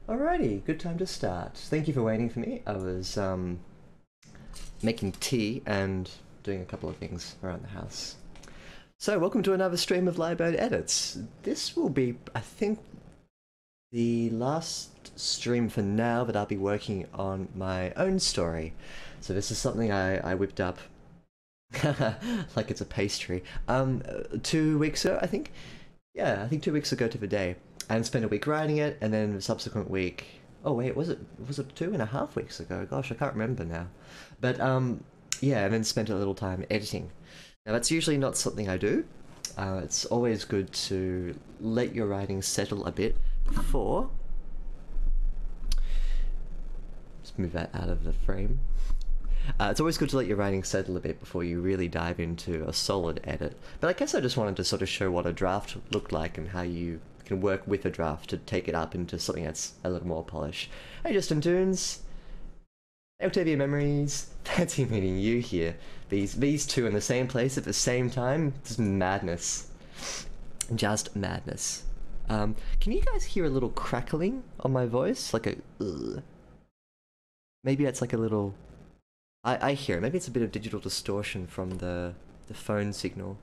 Alrighty, good time to start. Thank you for waiting for me. I was making tea and doing a couple of things around the house. So, welcome to another stream of Lyre Edits. This will be, I think, the last stream for now that I'll be working on my own story. So this is something I whipped up like it's a pastry. 2 weeks ago, I think. Yeah, I think 2 weeks ago to the day. And spent a week writing it, and then the subsequent week. Oh wait, was it 2.5 weeks ago? Gosh, I can't remember now. But yeah, and then spent a little time editing. Now that's usually not something I do. It's always good to let your writing settle a bit before. Just move that out of the frame. It's always good to let your writing settle a bit before you really dive into a solid edit. But I guess I just wanted to sort of show what a draft looked like and how you can work with a draft to take it up into something that's a little more polished. Hey Justin Toons! Hey Octavia Memories! Fancy meeting you here. These two in the same place at the same time? Just madness. Just madness. Can you guys hear a little crackling on my voice? Like a ugh. Maybe it's like a little... I hear it. Maybe it's a bit of digital distortion from the phone signal.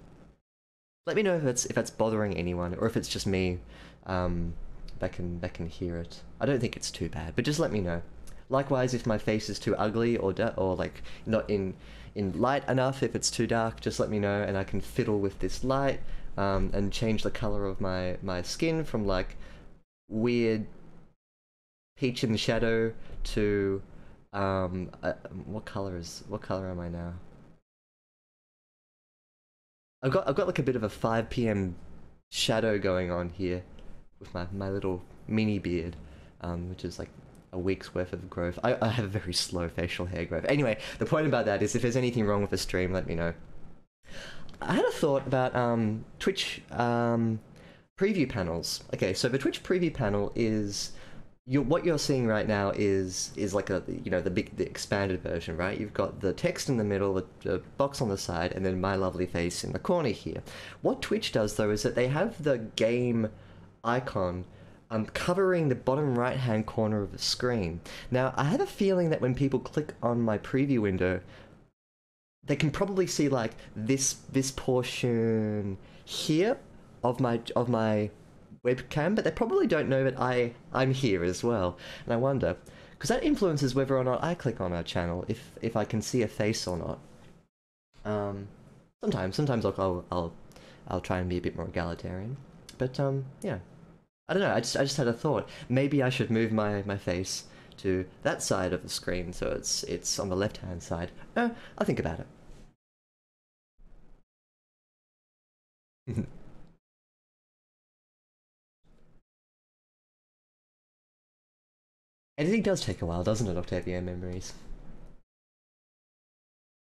Let me know if that's bothering anyone, or if it's just me that can hear it. I don't think it's too bad, but just let me know. Likewise, if my face is too ugly or like not in light enough, if it's too dark, just let me know, and I can fiddle with this light and change the color of my skin from like weird peach in the shadow to what color am I now? I've got like a bit of a 5 p.m. shadow going on here with my little mini beard, which is like a week's worth of growth. I have a very slow facial hair growth. Anyway, the point about that is if there's anything wrong with the stream, let me know. I had a thought about Twitch preview panels. Okay, so the Twitch preview panel is what you're seeing right now is like the expanded version, right? You've got the text in the middle, the box on the side, and then my lovely face in the corner here. What Twitch does though is that they have the game icon covering the bottom right hand corner of the screen. Now I have a feeling that when people click on my preview window, they can probably see like this portion here of my webcam, but they probably don't know that I'm here as well. And I wonder, because that influences whether or not I click on our channel, if I can see a face or not. Sometimes I'll try and be a bit more egalitarian, but yeah, I don't know. I just had a thought. Maybe I should move my face to that side of the screen so it's on the left hand side. I'll think about it. Editing does take a while, doesn't it, Octavia Memories?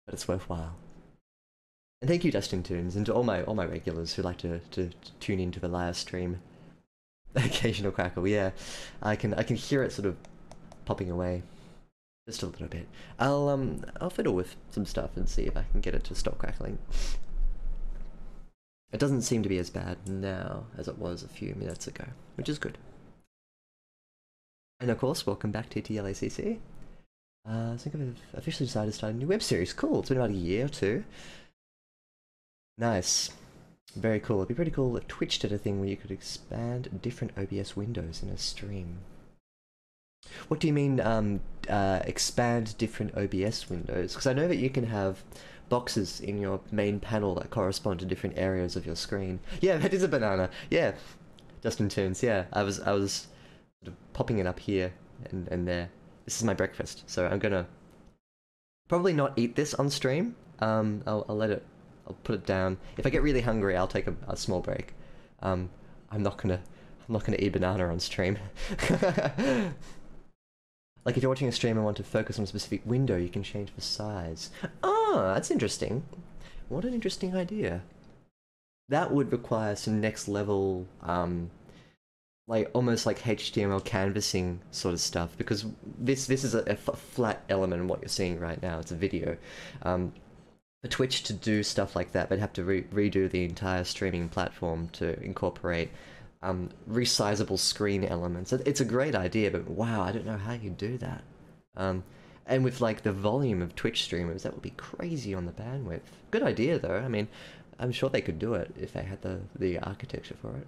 But it's worthwhile. And thank you, Justin Toons, and to all my regulars who like to tune into the live stream. Occasional crackle, yeah. I can hear it sort of popping away. Just a little bit. I'll fiddle with some stuff and see if I can get it to stop crackling. It doesn't seem to be as bad now as it was a few minutes ago, which is good. And of course, welcome back to TLACC. I think I've officially decided to start a new web series. Cool, it's been about a year or two. Nice. Very cool. It'd be pretty cool if Twitch did a thing where you could expand different OBS windows in a stream. What do you mean, expand different OBS windows? Because I know that you can have boxes in your main panel that correspond to different areas of your screen. Yeah, that is a banana. Yeah, Justin Toons. Yeah, I was sort of popping it up here and there. This is my breakfast, so I'm gonna probably not eat this on stream. I'll put it down. If I get really hungry, I'll take a small break. I'm not gonna eat banana on stream. Like if you're watching a stream and want to focus on a specific window, you can change the size. Ah, that's interesting. What an interesting idea. That would require some next level like almost like HTML canvassing sort of stuff, because this is a flat element in what you're seeing right now. It's a video. For Twitch to do stuff like that, they'd have to redo the entire streaming platform to incorporate resizable screen elements. It's a great idea, but wow, I don't know how you do that. And with like the volume of Twitch streamers, that would be crazy on the bandwidth. Good idea though. I mean, I'm sure they could do it if they had the architecture for it.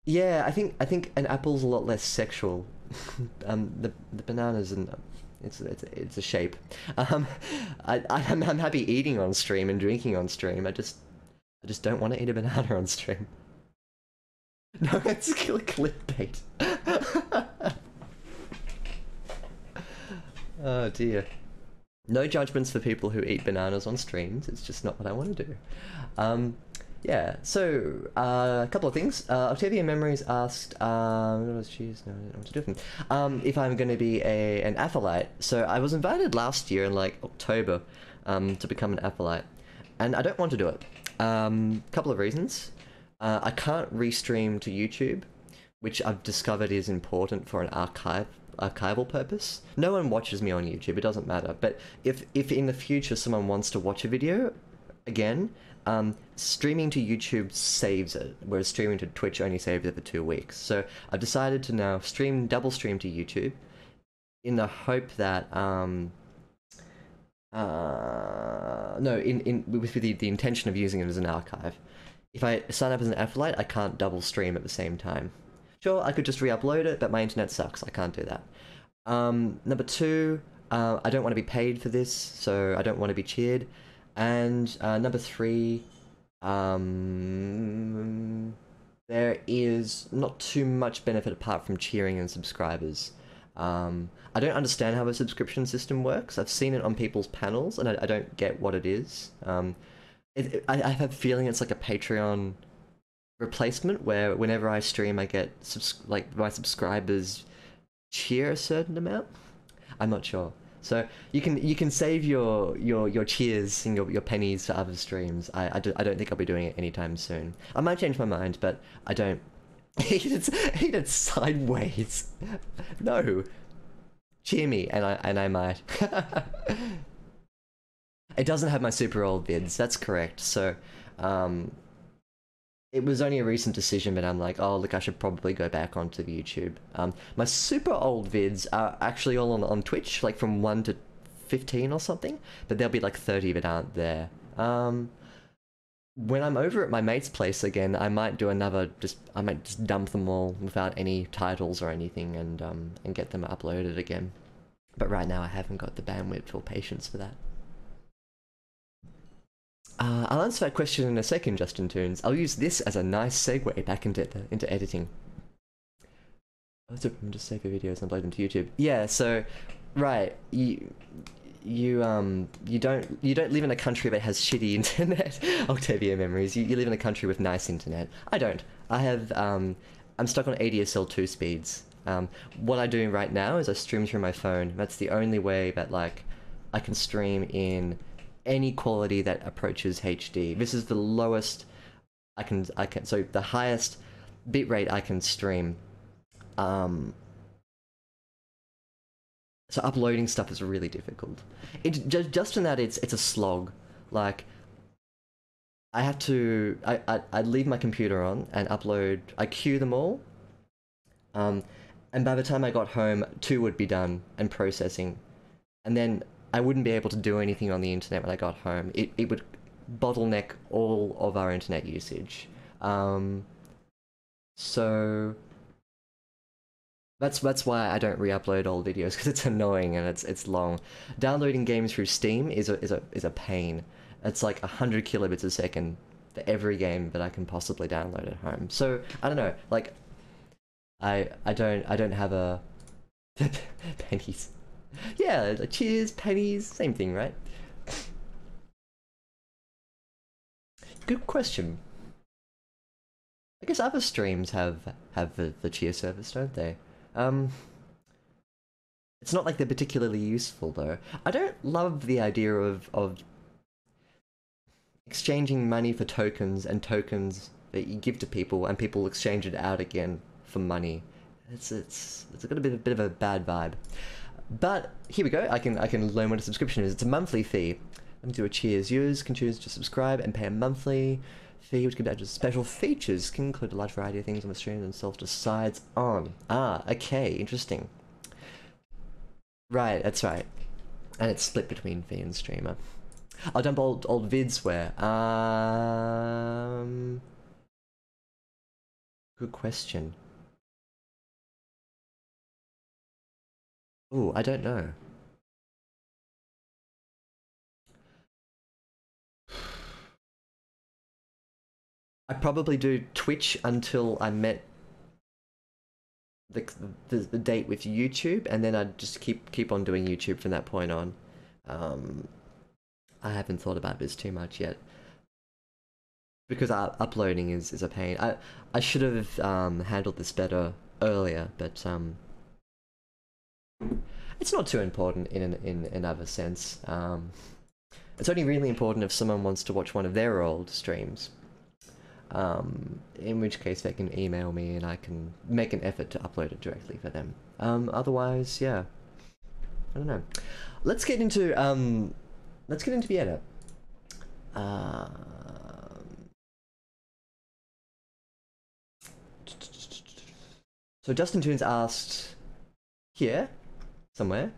Yeah, I think an apple's a lot less sexual. The bananas and it's a shape. I'm happy eating on stream and drinking on stream. I just don't want to eat a banana on stream. No, it's clickbait. Oh dear. No judgments for people who eat bananas on streams. It's just not what I want to do. Yeah, so a couple of things. Octavia Memories asked, what was cheese? No, I don't know what to do with them. If I'm going to be an athlete. So I was invited last year in like October to become an athlete, and I don't want to do it. Couple of reasons. I can't restream to YouTube, which I've discovered is important for an archival purpose. No one watches me on YouTube, it doesn't matter. But if in the future someone wants to watch a video again, streaming to YouTube saves it, whereas streaming to Twitch only saves it for 2 weeks. So I've decided to now double stream to YouTube in the hope that with the intention of using it as an archive. If I sign up as an athlete, I can't double stream at the same time. Sure, I could just re-upload it, but my internet sucks. I can't do that. Number two, I don't want to be paid for this, so I don't want to be cheered. And number three, there is not too much benefit apart from cheering and subscribers. I don't understand how a subscription system works. I've seen it on people's panels, and I don't get what it is. I have a feeling it's like a Patreon replacement, where whenever I stream, I get like my subscribers cheer a certain amount. I'm not sure. So you can save your cheers and your pennies for other streams. I don't think I'll be doing it anytime soon. I might change my mind, but I don't. Eat it sideways. No. Cheer me, and I might. It doesn't have my super old vids. That's correct. So, it was only a recent decision, but I'm like, oh look, I should probably go back onto YouTube. My super old vids are actually all on Twitch, like from 1 to 15 or something, but there'll be like 30 that aren't there. When I'm over at my mate's place again, I might do I might just dump them all without any titles or anything and get them uploaded again. But right now I haven't got the bandwidth or patience for that. I'll answer that question in a second, Justin Toons. I'll use this as a nice segue back into editing. Let's just save your videos and upload them to YouTube. Yeah, so right, you don't live in a country that has shitty internet. Octavia Memories. You live in a country with nice internet. I don't. I have I'm stuck on ADSL 2 speeds. What I do right now is I stream through my phone. That's the only way that like I can stream in any quality that approaches HD. This is the lowest I can so the highest bitrate I can stream. So uploading stuff is really difficult. Just in that it's a slog. Like I have to I leave my computer on and upload. I queue them all. And by the time I got home, 2 would be done and processing, and then I wouldn't be able to do anything on the internet when I got home. It would bottleneck all of our internet usage. So that's why I don't re-upload old videos, because it's annoying and it's long. Downloading games through Steam is a pain. It's like 100 kilobits a second for every game that I can possibly download at home. So I don't know, like I don't have a pennies. Yeah, cheers, pennies, same thing, right? Good question. I guess other streams have the cheer service, don't they? It's not like they're particularly useful though. I don't love the idea of exchanging money for tokens, and tokens that you give to people and people exchange it out again for money. It's got a bit of a bad vibe. But here we go. I can learn what a subscription is. It's a monthly fee. Let me do a cheers. Users can choose to subscribe and pay a monthly Fee, which can be added as special features, can include a large variety of things on the stream themselves decides on. Ah, okay, interesting. Right, that's right. And it's split between Fee and streamer. I'll dump old vids where. Good question. Ooh, I don't know. I probably do Twitch until I met the, the date with YouTube, and then I'd just keep on doing YouTube from that point on. I haven't thought about this too much yet because uploading is a pain. I should have handled this better earlier, but it's not too important in another sense. It's only really important if someone wants to watch one of their old streams. In which case they can email me and I can make an effort to upload it directly for them. Otherwise, yeah, I don't know. Let's get into the edit. So Justin Toons asked here somewhere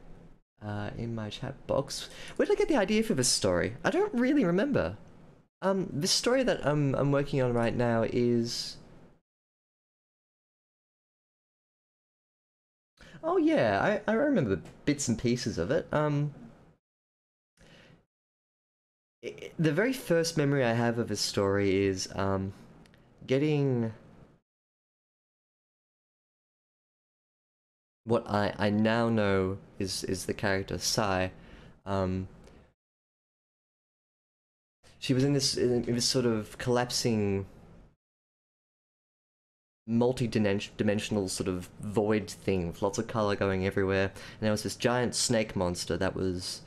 in my chat box, where did I get the idea for this story? I don't really remember. This story that I'm working on right now is... Oh yeah, I remember bits and pieces of it. The very first memory I have of this story is getting what I now know is the character Sai. She was in this sort of collapsing, multi-dimensional sort of void thing with lots of color going everywhere, and there was this giant snake monster that was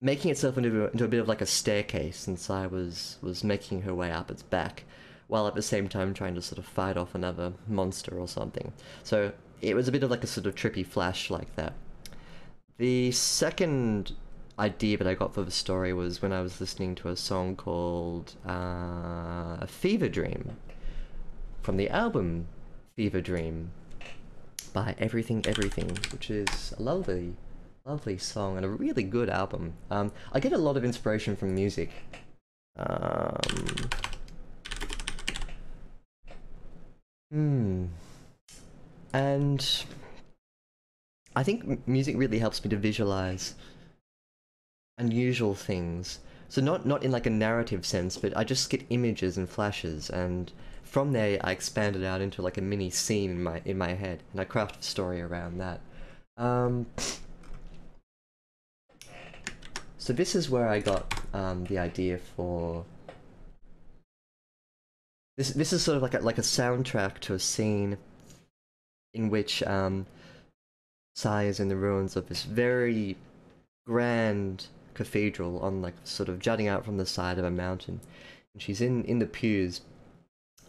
making itself into a bit of like a staircase, and Sai was making her way up its back, while at the same time trying to sort of fight off another monster or something. So it was a bit of like a sort of trippy flash like that. The second idea that I got for the story was when I was listening to a song called Fever Dream from the album Fever Dream by Everything Everything, which is a lovely song and a really good album. I get a lot of inspiration from music. And I think music really helps me to visualize unusual things. So not in like a narrative sense, but I just get images and flashes, and from there I expand it out into like a mini scene in my head, and I craft a story around that. So this is where I got the idea for this. This is sort of like a soundtrack to a scene in which Sai is in the ruins of this very grand cathedral on like sort of jutting out from the side of a mountain, and she's in the pews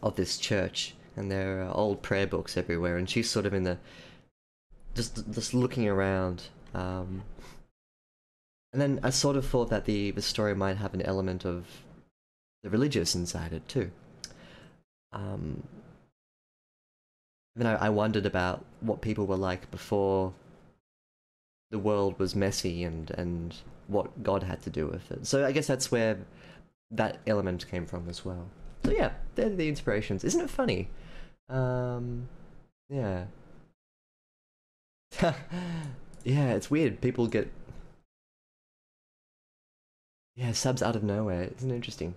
of this church, and there are old prayer books everywhere, and she's sort of in the just looking around. And then I sort of thought that the story might have an element of the religious inside it too. Then I wondered about what people were like before the world was messy, and what God had to do with it. So I guess that's where that element came from as well. So yeah, they're the inspirations. Isn't it funny? Yeah. Yeah, it's weird. People get... Yeah, subs out of nowhere. Isn't it interesting?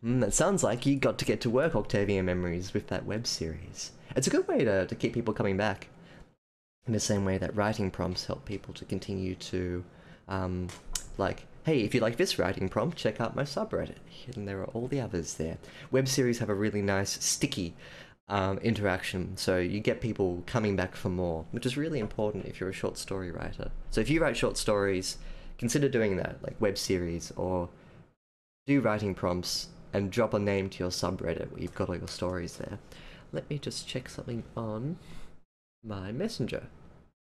It sounds like you got to get to work, Octavian Memories, with that web series. It's a good way to keep people coming back. In the same way that writing prompts help people to continue to, like, hey, if you like this writing prompt, check out my subreddit. And there are all the others there. Web series have a really nice, sticky interaction, so you get people coming back for more, which is really important if you're a short story writer. So if you write short stories, consider doing that, like web series, or do writing prompts and drop a name to your subreddit where you've got all your stories there. Let me just check something on my messenger.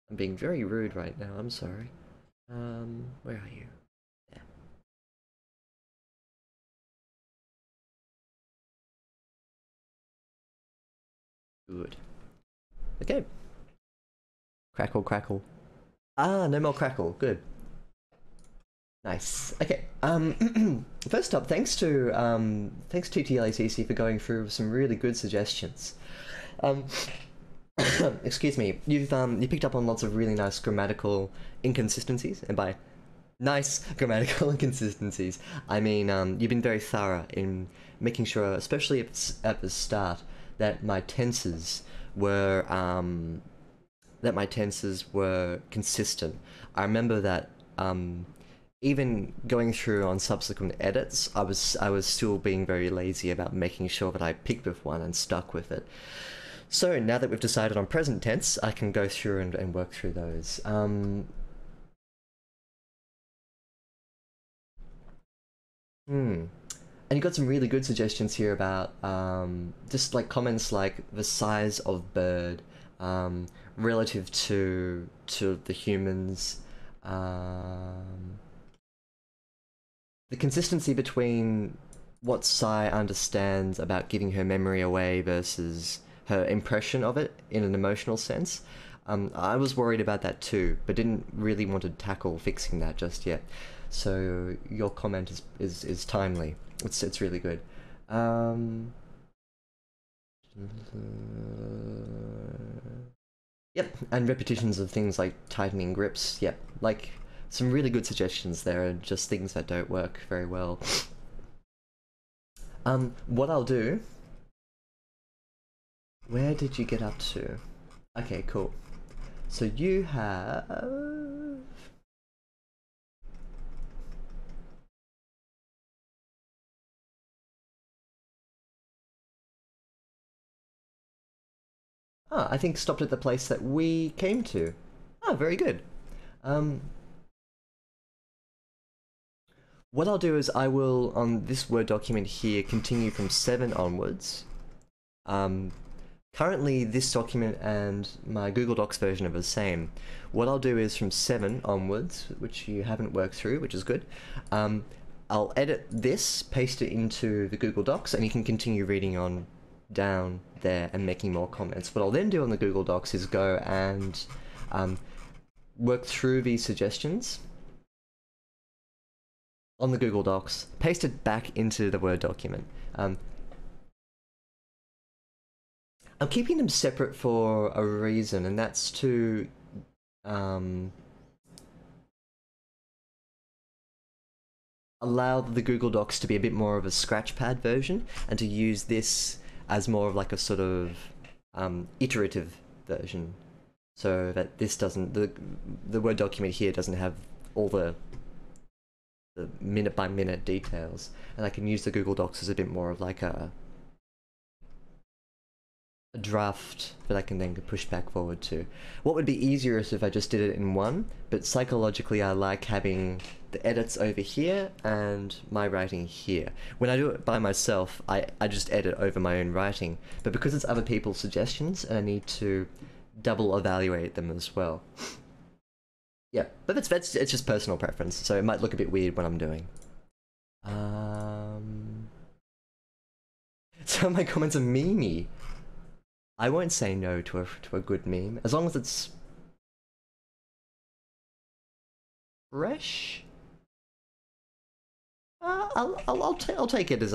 I'm being very rude right now, I'm sorry. Where are you? Good. Okay. Crackle, crackle. Ah, no more crackle. Good. Nice. Okay. First up, thanks to TLACC for going through some really good suggestions. Um, excuse me. You picked up on lots of really nice grammatical inconsistencies, and by nice grammatical inconsistencies, I mean you've been very thorough in making sure, especially at the start, that my tenses were consistent. I remember that even going through on subsequent edits, I was still being very lazy about making sure that I picked with one and stuck with it. So now that we've decided on present tense, I can go through and work through those. And you got some really good suggestions here about just like comments like the size of bird relative to the humans, the consistency between what Sai understands about giving her memory away versus her impression of it in an emotional sense. I was worried about that too, but didn't really want to tackle fixing that just yet. So your comment is timely. It's really good. Yep, and repetitions of things like tightening grips. Yep, like some really good suggestions there, and just things that don't work very well. What I'll do. Where did you get up to? Okay, cool. So you have. Ah, I think stopped at the place that we came to. Ah, very good. Um, what I'll do is I will, on this Word document here, continue from 7 onwards. Currently, this document and my Google Docs version are the same. What I'll do is from 7 onwards, which you haven't worked through, which is good, I'll edit this, paste it into the Google Docs, and you can continue reading on down there and making more comments. What I'll then do on the Google Docs is go and work through these suggestions on the Google Docs, paste it back into the Word document. I'm keeping them separate for a reason, and that's to allow the Google Docs to be a bit more of a scratchpad version, and to use this as more of like a sort of iterative version, so that this doesn't the Word document here doesn't have all the minute by minute details, and I can use the Google Docs as a bit more of like a draft that I can then push back forward to. What would be easier is if I just did it in one, but psychologically I like having the edits over here and my writing here. When I do it by myself, I just edit over my own writing, but because it's other people's suggestions and I need to double evaluate them as well. Yeah, but it's just personal preference, so it might look a bit weird when I'm doing. Some of my comments are memey. I won't say no to a good meme as long as it's fresh. I'll take it as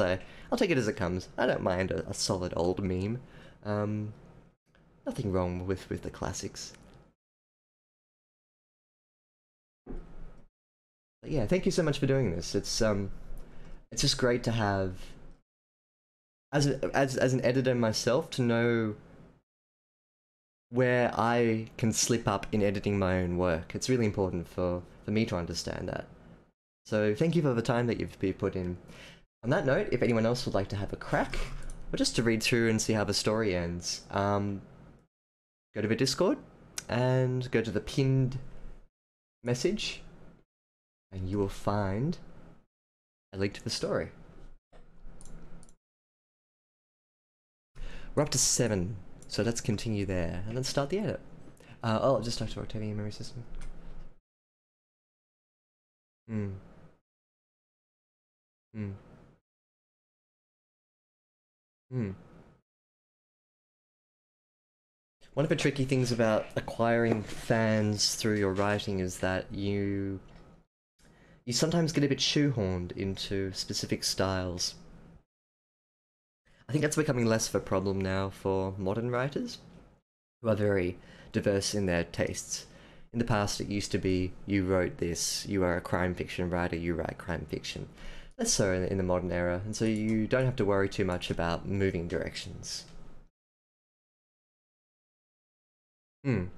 it comes. I don't mind a solid old meme. Nothing wrong with the classics. But yeah, thank you so much for doing this. It's just great to have as an editor myself to know where I can slip up in editing my own work. It's really important for me to understand that. So thank you for the time that you've put in. On that note, if anyone else would like to have a crack, or just to read through and see how the story ends, go to the Discord and go to the pinned message, and you will find a link to the story. We're up to 7, so let's continue there, and then start the edit. I'll just start to rotating memory system. Hmm. Hmm. Hmm. One of the tricky things about acquiring fans through your writing is that you sometimes get a bit shoehorned into specific styles. I think that's becoming less of a problem now for modern writers, who are very diverse in their tastes. In the past, it used to be, you wrote this, you are a crime fiction writer, you write crime fiction. Less so in the modern era, and so you don't have to worry too much about moving directions. Hmm.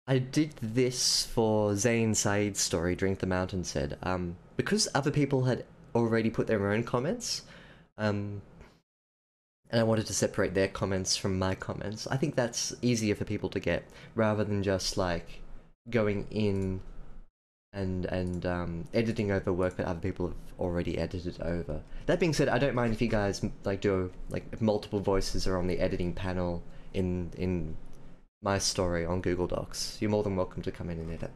I did this for Zayn Said's story, Drink the Mountain said, because other people had already put their own comments, um, and I wanted to separate their comments from my comments. I think that's easier for people to get, rather than just, like, going in and editing over work that other people have already edited over. That being said, I don't mind if you guys, like, do, like, if multiple voices are on the editing panel in my story on Google Docs. You're more than welcome to come in and edit.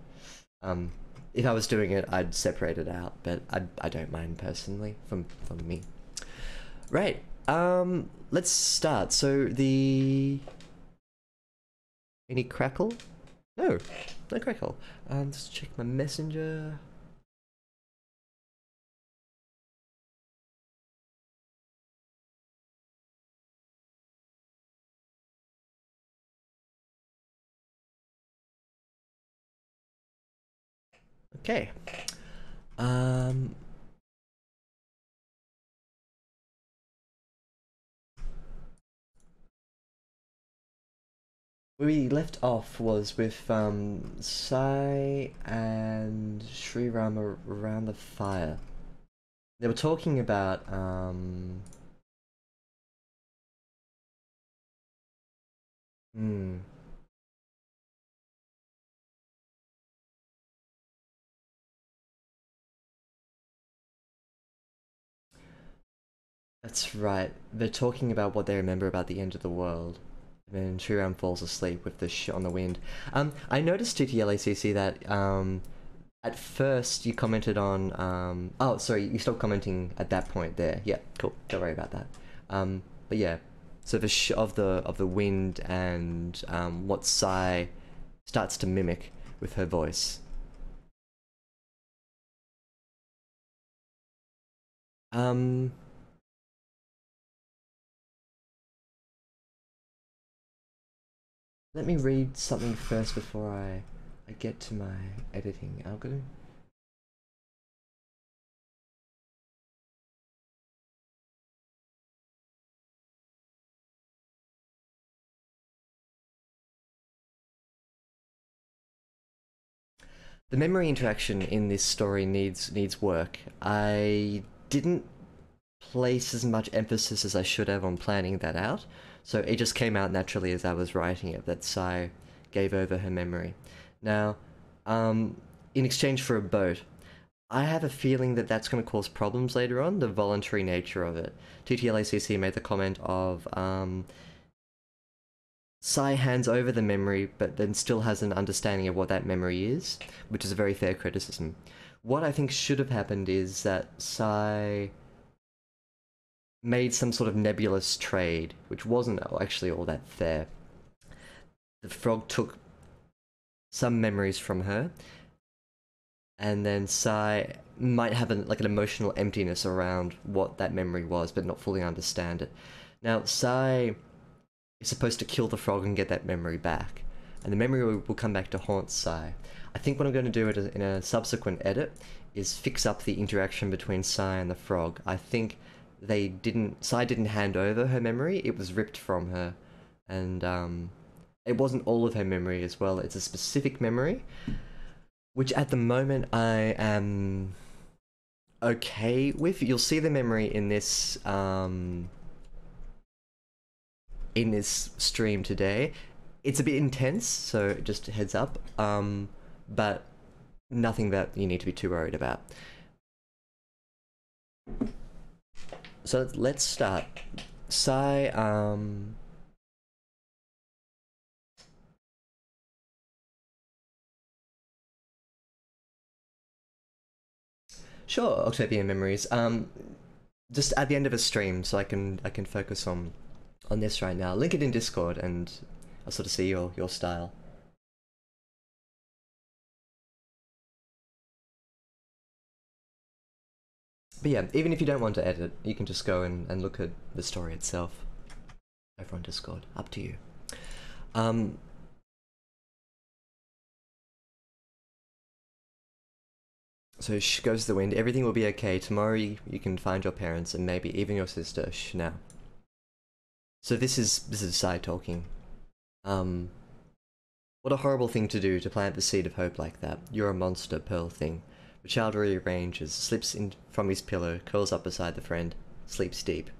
If I was doing it, I'd separate it out, but I don't mind personally from me. Right. Let's start. So any crackle? No, no crackle. Let's check my messenger. Okay. Um, where we left off was with Sai and Sri Rama around the fire. They were talking about hmm. That's right. They're talking about what they remember about the end of the world. And then Sriram falls asleep with the shit on the wind. I noticed TTLACC that at first you commented on oh sorry, you stopped commenting at that point there. Yeah, cool. Don't worry about that. But yeah, so the of the wind and what Sai starts to mimic with her voice. Um, Let me read something first before I get to my editing algorithm. The memory interaction in this story needs work. I didn't place as much emphasis as I should have on planning that out, so it just came out naturally as I was writing it that Sai gave over her memory. Now, in exchange for a boat, I have a feeling that that's going to cause problems later on, the voluntary nature of it. TTLACC made the comment of, Sai hands over the memory, but then still has an understanding of what that memory is, which is a very fair criticism. What I think should have happened is that Sai made some sort of nebulous trade, which wasn't actually all that fair. The frog took some memories from her, and then Sai might have like an emotional emptiness around what that memory was, but not fully understand it. Now, Sai is supposed to kill the frog and get that memory back, and the memory will come back to haunt Sai. I think what I'm going to do in a subsequent edit is fix up the interaction between Sai and the frog. I think Sai didn't hand over her memory, it was ripped from her, and it wasn't all of her memory as well, it's a specific memory, which at the moment I am okay with. You'll see the memory in this stream today. It's a bit intense, so just heads up, but nothing that you need to be too worried about. So let's start. Sai, Sure, Octavian memories. Just at the end of a stream, so I can focus on this right now. Link it in Discord, and I'll sort of see your style. But yeah, even if you don't want to edit, you can just go and look at the story itself over on Discord. Up to you. So shh goes the wind. Everything will be okay. Tomorrow you can find your parents and maybe even your sister. Shh now. So this is Sai talking. What a horrible thing to do, to plant the seed of hope like that. You're a monster, Pearl thing. The child rearranges, slips in from his pillow, curls up beside the friend, sleeps deep.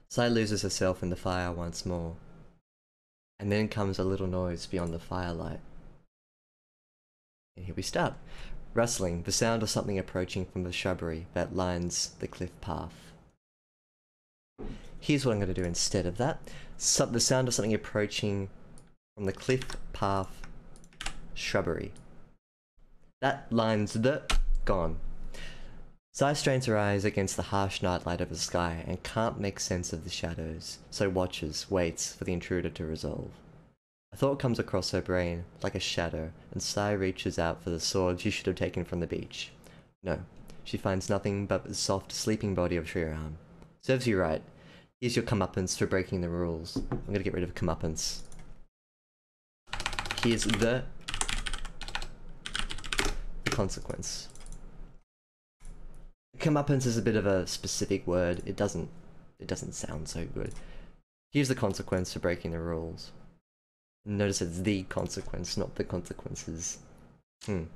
Sai loses herself in the fire once more. And then comes a little noise beyond the firelight. And here we start. Rustling, the sound of something approaching from the shrubbery that lines the cliff path. Here's what I'm going to do instead of that. The sound of something approaching from the cliff path shrubbery. That lines the... gone. Sai strains her eyes against the harsh nightlight of the sky and can't make sense of the shadows, so watches, waits for the intruder to resolve. A thought comes across her brain, like a shadow, and Sai reaches out for the sword she should have taken from the beach. No, she finds nothing but the soft, sleeping body of Shriram. Serves you right. Here's your comeuppance for breaking the rules. I'm gonna get rid of comeuppance. Here's the consequence. Comeuppance is a bit of a specific word. It doesn't sound so good. Here's the consequence for breaking the rules. Notice it's the consequence, not the consequences. Where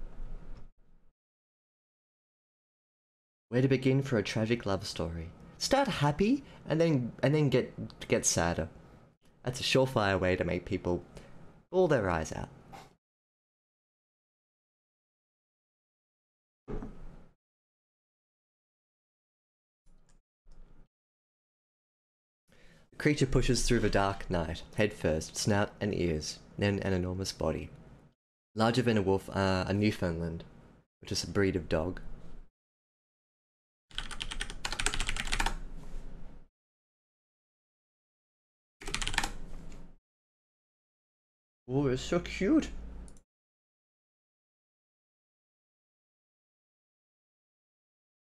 to begin for a tragic love story? Start happy and then get sadder. That's a surefire way to make people bawl their eyes out. The creature pushes through the dark night, head first, snout and ears, then an enormous body. Larger than a wolf, a Newfoundland, which is a breed of dog. Oh, it's so cute!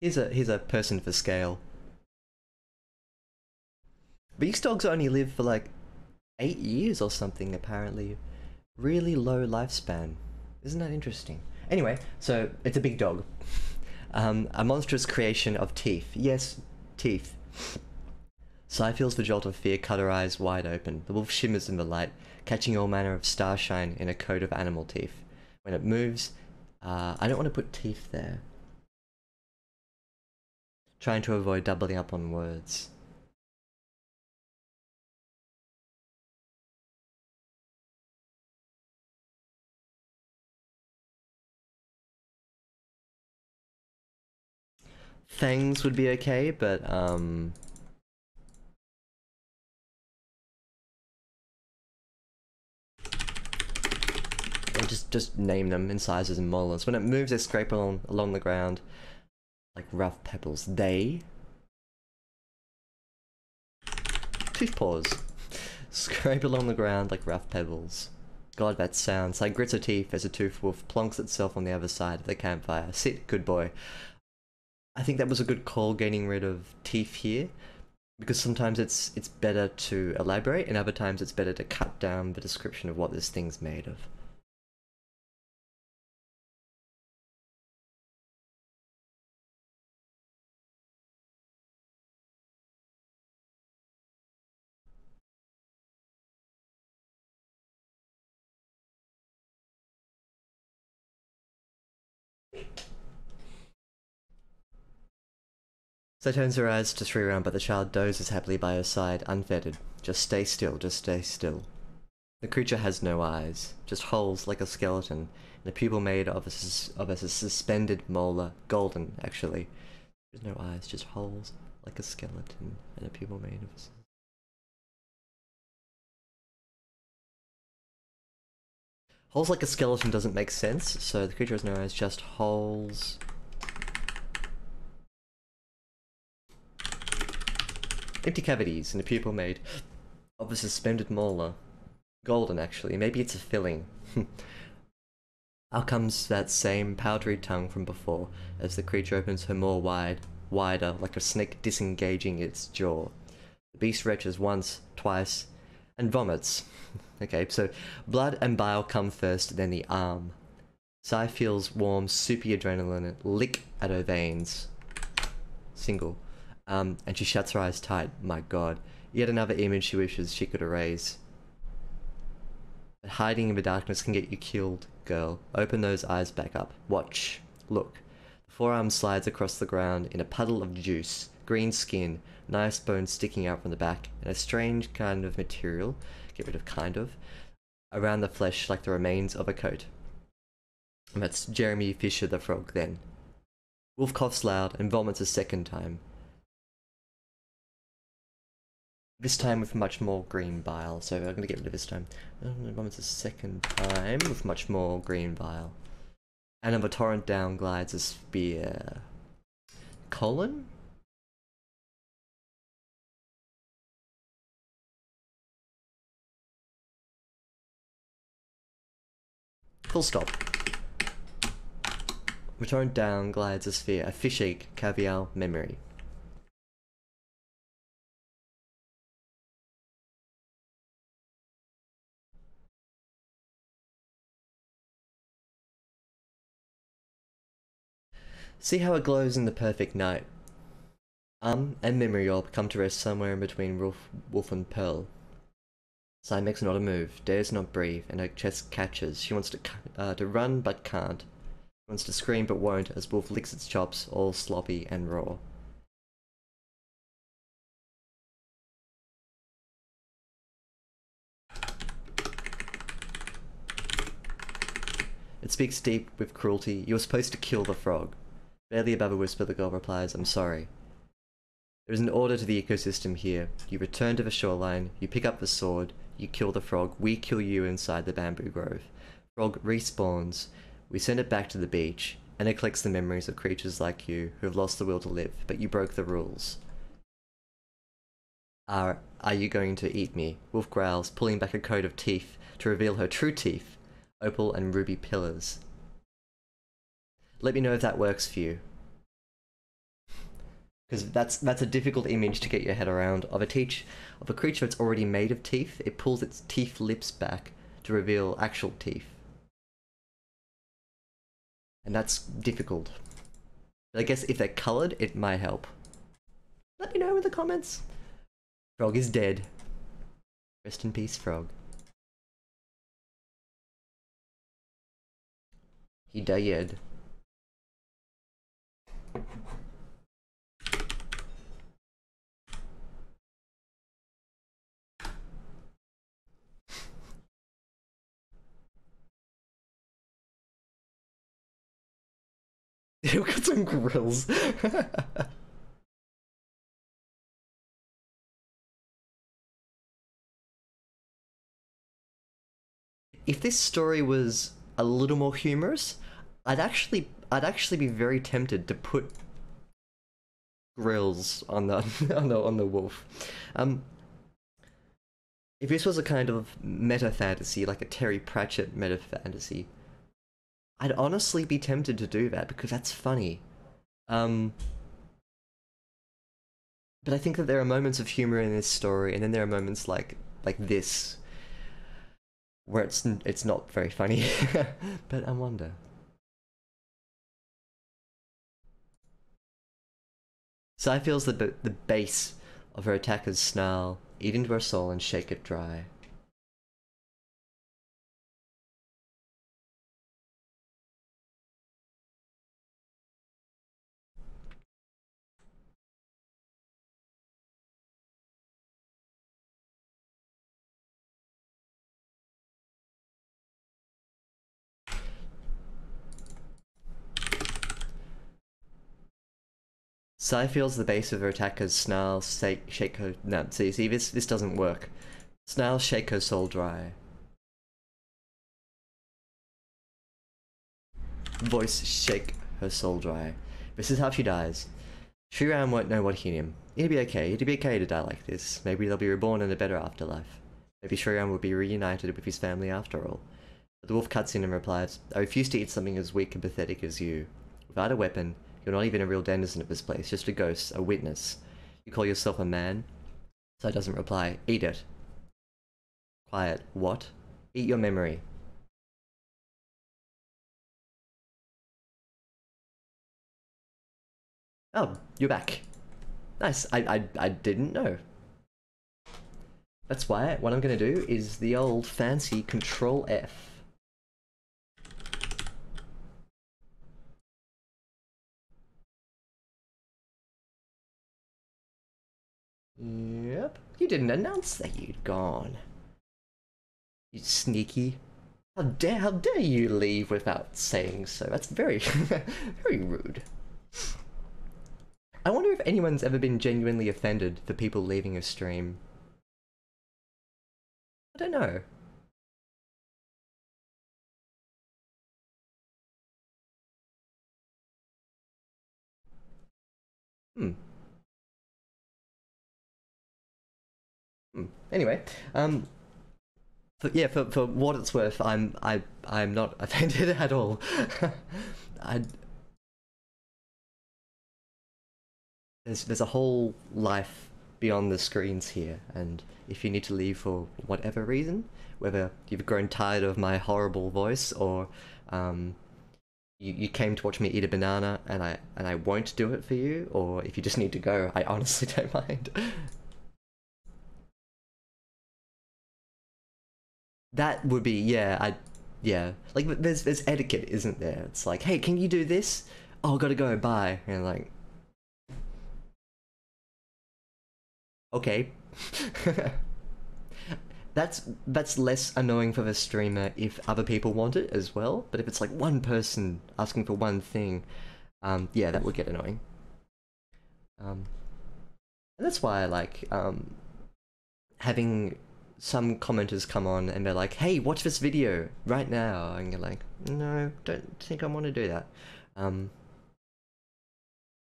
Here's a person for scale. These dogs only live for like 8 years or something, apparently. Really low lifespan. Isn't that interesting? Anyway, so it's a big dog. A monstrous creation of teeth. Yes, teeth. Sai feels the jolt of fear cut her eyes wide open. The wolf shimmers in the light, catching all manner of starshine in a coat of animal teeth. When it moves, I don't want to put teeth there. Trying to avoid doubling up on words. Fangs would be okay, but just name them in sizes and molars. When it moves, they scrape along the ground like rough pebbles. They tooth paws scrape along the ground like rough pebbles. God, that sounds like grits her teeth as a tooth wolf plonks itself on the other side of the campfire. Sit, good boy. I think that was a good call, getting rid of teeth here, because sometimes it's better to elaborate, and other times it's better to cut down the description of what this thing's made of. So turns her eyes to Sriram, but the child dozes happily by her side, unfettered. Just stay still, just stay still. The creature has no eyes, just holes like a skeleton, and a pupil made of a suspended molar, golden, actually. There's no eyes, just holes like a skeleton, and a pupil made of a... Holes like a skeleton doesn't make sense, so the creature has no eyes, just holes Empty cavities in a pupil made of a suspended molar. Golden, actually. Maybe it's a filling. Out comes that same powdery tongue from before, as the creature opens her maw wider, like a snake disengaging its jaw. The beast retches once, twice, and vomits. Okay, so blood and bile come first, then the arm. Sai feels warm, soupy adrenaline lick at her veins. Single. And she shuts her eyes tight. My god. Yet another image she wishes she could erase. But hiding in the darkness can get you killed, girl. Open those eyes back up. Watch. Look. The forearm slides across the ground in a puddle of juice. Green skin. Nice bones sticking out from the back. And a strange kind of material. Get rid of kind of. Around the flesh like the remains of a coat. And that's Jeremy Fisher the frog then. Wolf coughs loud and vomits a second time. This time with much more green bile, so I'm gonna get rid of this time. Vomits a second time with much more green bile. And of a torrent down glides a spear. Colon? Full stop. Return down glides a sphere, a fish egg, caviar, memory. See how it glows in the perfect night. And memory orb come to rest somewhere in between Wolf and Pearl. Sai makes not a move, dares not breathe, and her chest catches. She wants to run but can't. She wants to scream but won't as Wolf licks its chops, all sloppy and raw. It speaks deep with cruelty. You were supposed to kill the frog. Barely above a whisper, the girl replies, I'm sorry. There is an order to the ecosystem here. You return to the shoreline, you pick up the sword, you kill the frog, we kill you inside the bamboo grove. Frog respawns, we send it back to the beach, and it collects the memories of creatures like you who have lost the will to live, but you broke the rules. Are you going to eat me? Wolf growls, pulling back a coat of teeth to reveal her true teeth, opal and ruby pillars. Let me know if that works for you. Because that's a difficult image to get your head around. Of a creature that's already made of teeth, it pulls its teeth lips back to reveal actual teeth. And that's difficult. But I guess if they're coloured, it might help. Let me know in the comments. Frog is dead. Rest in peace, Frog. He died. We've got some grills. If this story was a little more humorous, I'd actually be very tempted to put grills on the on the wolf. If this was a kind of meta fantasy, like a Terry Pratchett meta fantasy, I'd honestly be tempted to do that because that's funny. But I think that there are moments of humor in this story, and then there are moments like this where it's not very funny. But I wonder. Sai feels the base of her attacker's snarl eat into her soul and shake it dry. Sai feels the base of her attacker's snarl shake her... No, see, this doesn't work. Snarls shake her soul dry. Voice shake her soul dry. This is how she dies. Shriram won't know what hit him. it'd be okay. It'd be okay to die like this. Maybe they'll be reborn in a better afterlife. Maybe Shriram will be reunited with his family after all. But the wolf cuts in and replies, I refuse to eat something as weak and pathetic as you. Without a weapon, you're not even a real denizen of this place, just a ghost, a witness. You call yourself a man? So doesn't reply, eat it. Quiet. What? Eat your memory. Oh, you're back. Nice. I didn't know. That's why what I'm gonna do is the old fancy Control F. Yep. You didn't announce that you'd gone. You sneaky. How dare you leave without saying so? That's very, very rude. I wonder if anyone's ever been genuinely offended for people leaving a stream. I don't know. Hmm. Anyway, for what it's worth, I'm not offended at all. I there's a whole life beyond the screens here, and if you need to leave for whatever reason, whether you've grown tired of my horrible voice or you came to watch me eat a banana and I won't do it for you, or if you just need to go, I honestly don't mind. That would be, yeah. Like there's etiquette, isn't there? It's like, hey, can you do this? Oh, gotta go, bye. And like, okay. That's less annoying for the streamer if other people want it as well. But if it's like one person asking for one thing, yeah, that would get annoying. And that's why I like having some commenters come on and they're like, hey, watch this video right now, and you're like, no, don't think I want to do that.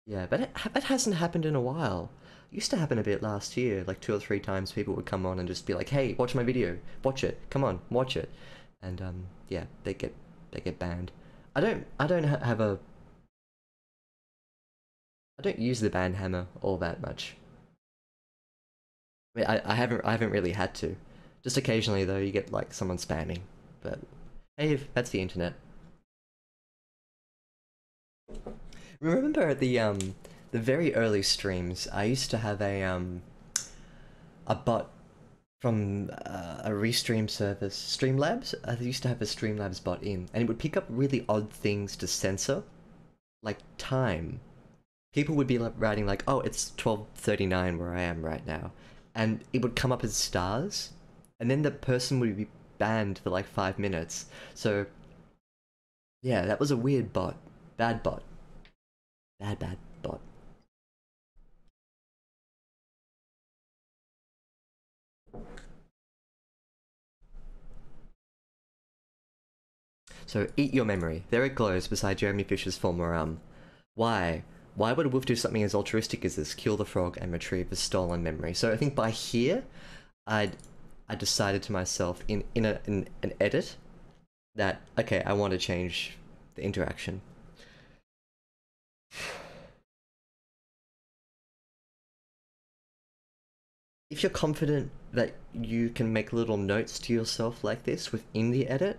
Yeah, but that hasn't happened in a while. It used to happen a bit last year, like 2 or 3 times people would come on and just be like, hey, watch my video, watch it, come on, watch it. And yeah, they get banned. I don't use the ban hammer all that much. I mean, I haven't really had to. Just occasionally though, you get like someone spamming. But hey, that's the internet. Remember at the very early streams, I used to have a bot from a restream service, Streamlabs. I used to have a Streamlabs bot in, and it would pick up really odd things to censor, like time. People would be like writing like, "Oh, it's 12:39 where I am right now," and it would come up as stars, and then the person would be banned for like 5 minutes. So yeah, that was a weird bot, bad bot, bad bot. So eat your memory. There it glows beside Jeremy Fisher's former Why? Why would a wolf do something as altruistic as this? Kill the frog and retrieve the stolen memory. So I think by here, I decided to myself in an edit that okay, I want to change the interaction. If you're confident that you can make little notes to yourself like this within the edit,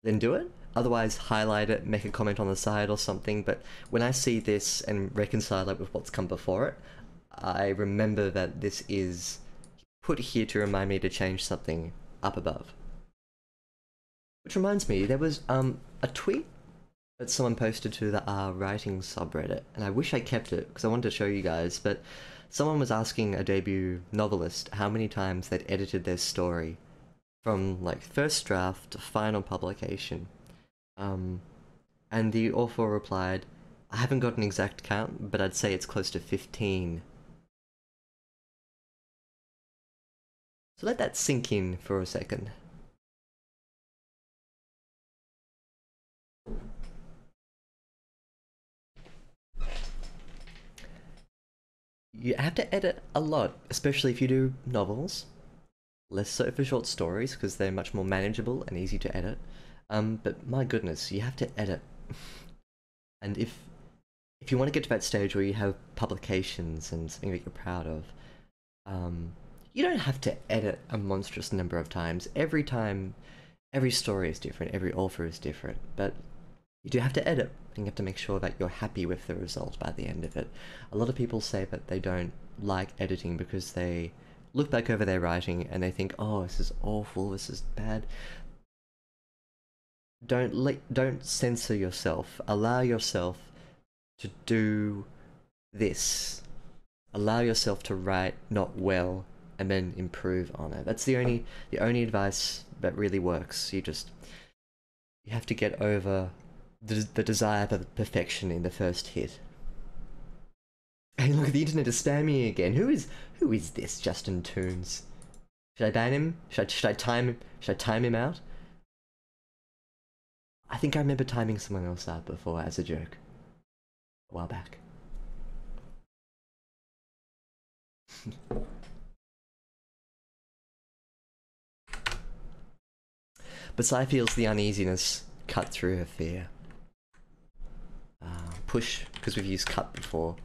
then do it. Otherwise, highlight it, make a comment on the side or something. But when I see this and reconcile it with what's come before it, I remember that this is put here to remind me to change something up above. Which reminds me, there was a tweet that someone posted to the writing subreddit, and I wish I kept it because I wanted to show you guys, but someone was asking a debut novelist how many times they'd edited their story from like first draft to final publication. And the author replied, I haven't got an exact count, but I'd say it's close to 15. So let that sink in for a second. you have to edit a lot, especially if you do novels. Less so for short stories because they're much more manageable and easy to edit. But my goodness, you have to edit. And if you want to get to that stage where you have publications and something that you're proud of, you don't have to edit a monstrous number of times. Every time, every story is different, every author is different, but you do have to edit, and you have to make sure that you're happy with the result by the end of it. A lot of people say that they don't like editing because they look back over their writing and they think, oh, this is awful, this is bad. Don't censor yourself. Allow yourself to do this. Allow yourself to write not well and then improve on it. That's the only advice that really works. You have to get over the desire for perfection in the first hit. Hey, look, the internet is spamming again. Who is this Justin Toons? Should I ban him? Should I time him out? I think I remember timing someone else out before as a joke. A while back. But Sai feels the uneasiness cut through her fear. Push, because we've used cut before.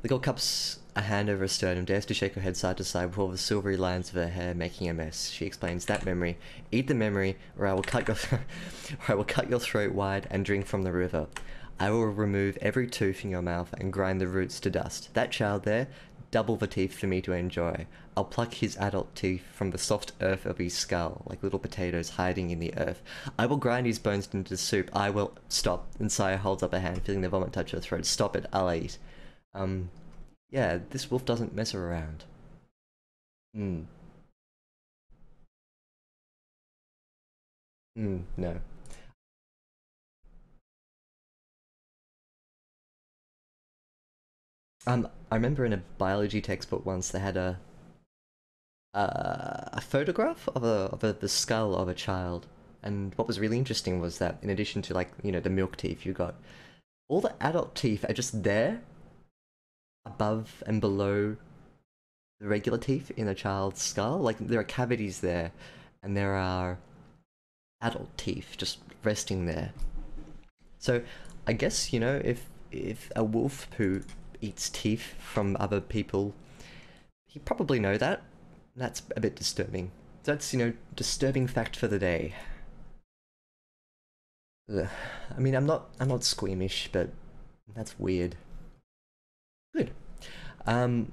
The girl cups a hand over her sternum, dares to shake her head side to side with all the silvery lines of her hair making a mess. She explains, that memory, eat the memory, or I will cut your throat wide and drink from the river. I will remove every tooth in your mouth and grind the roots to dust. That child there, double the teeth for me to enjoy. I'll pluck his adult teeth from the soft earth of his skull, like little potatoes hiding in the earth. I will grind his bones into soup. I will... Stop. And Saya holds up a hand, feeling the vomit touch her throat. Stop it, I'll eat. Yeah, this wolf doesn't mess around. No. I remember in a biology textbook once they had a photograph of the skull of a child, and what was really interesting was that in addition to, like, you know, the milk teeth, you got all the adult teeth are just there above and below the regular teeth in a child's skull. Like, there are cavities there, and there are adult teeth just resting there. So I guess, you know, if a wolf who eats teeth from other people, he'd probably know that. That's a bit disturbing. That's, you know, disturbing fact for the day. Ugh. I mean, I'm not squeamish, but that's weird. Good. I'm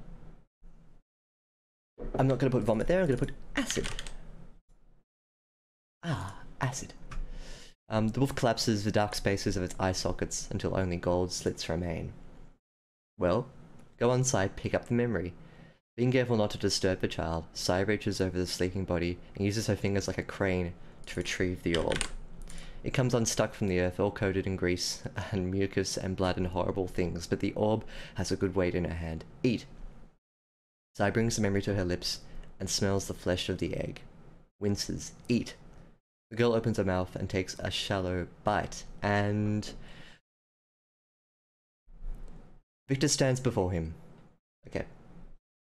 not gonna put vomit there, I'm gonna put acid. Acid. The wolf collapses the dark spaces of its eye sockets until only gold slits remain. Well, go on, Sai, pick up the memory. Being careful not to disturb the child, Sai reaches over the sleeping body and uses her fingers like a crane to retrieve the orb. It comes unstuck from the earth, all coated in grease and mucus and blood and horrible things, but the orb has a good weight in her hand. Eat! Sai brings the memory to her lips and smells the flesh of the egg. Winces. Eat! The girl opens her mouth and takes a shallow bite, and... Victor stands before him. Okay.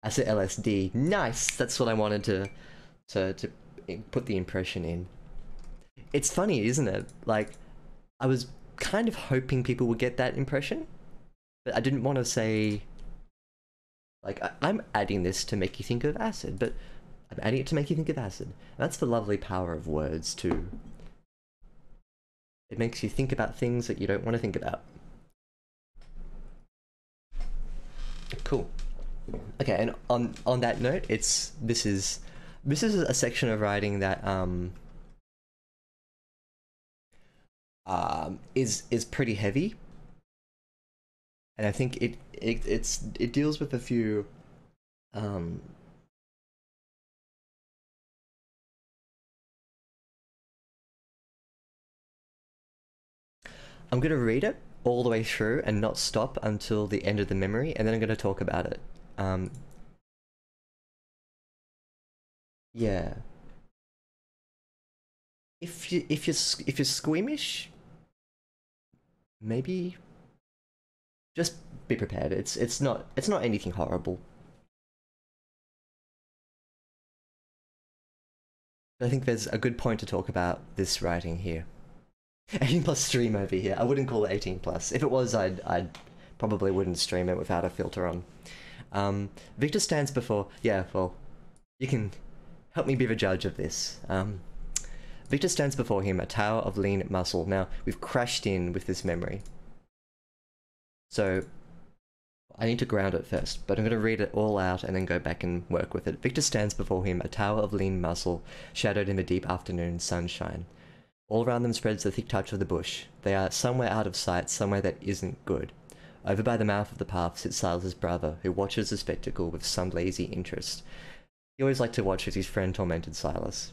Acid LSD. Nice! That's what I wanted to put the impression in. It's funny, isn't it? Like, I was kind of hoping people would get that impression, but I didn't want to say... Like, I'm adding this to make you think of acid, but I'm adding it to make you think of acid. And that's the lovely power of words, too. It makes you think about things that you don't want to think about. Cool. Okay, and on that note, this is a section of writing that is pretty heavy, and I think it deals with a few I'm gonna read it all the way through and not stop until the end of the memory, and then I'm gonna talk about it. Yeah. If you're squeamish, maybe Just be prepared. It's not anything horrible. I think there's a good point to talk about this writing here. 18 plus stream over here. I wouldn't call it 18 plus. If it was, I'd probably wouldn't stream it without a filter on. Victor stands before. Yeah, well, you can help me be the judge of this. Victor stands before him, a tower of lean muscle. Now, we've crashed in with this memory. So, I need to ground it first, but I'm going to read it all out and then go back and work with it. Victor stands before him, a tower of lean muscle, shadowed in the deep afternoon sunshine. All around them spreads the thick touch of the bush. They are somewhere out of sight, somewhere that isn't good. Over by the mouth of the path sits Silas's brother, who watches the spectacle with some lazy interest. He always liked to watch as his friend tormented Silas.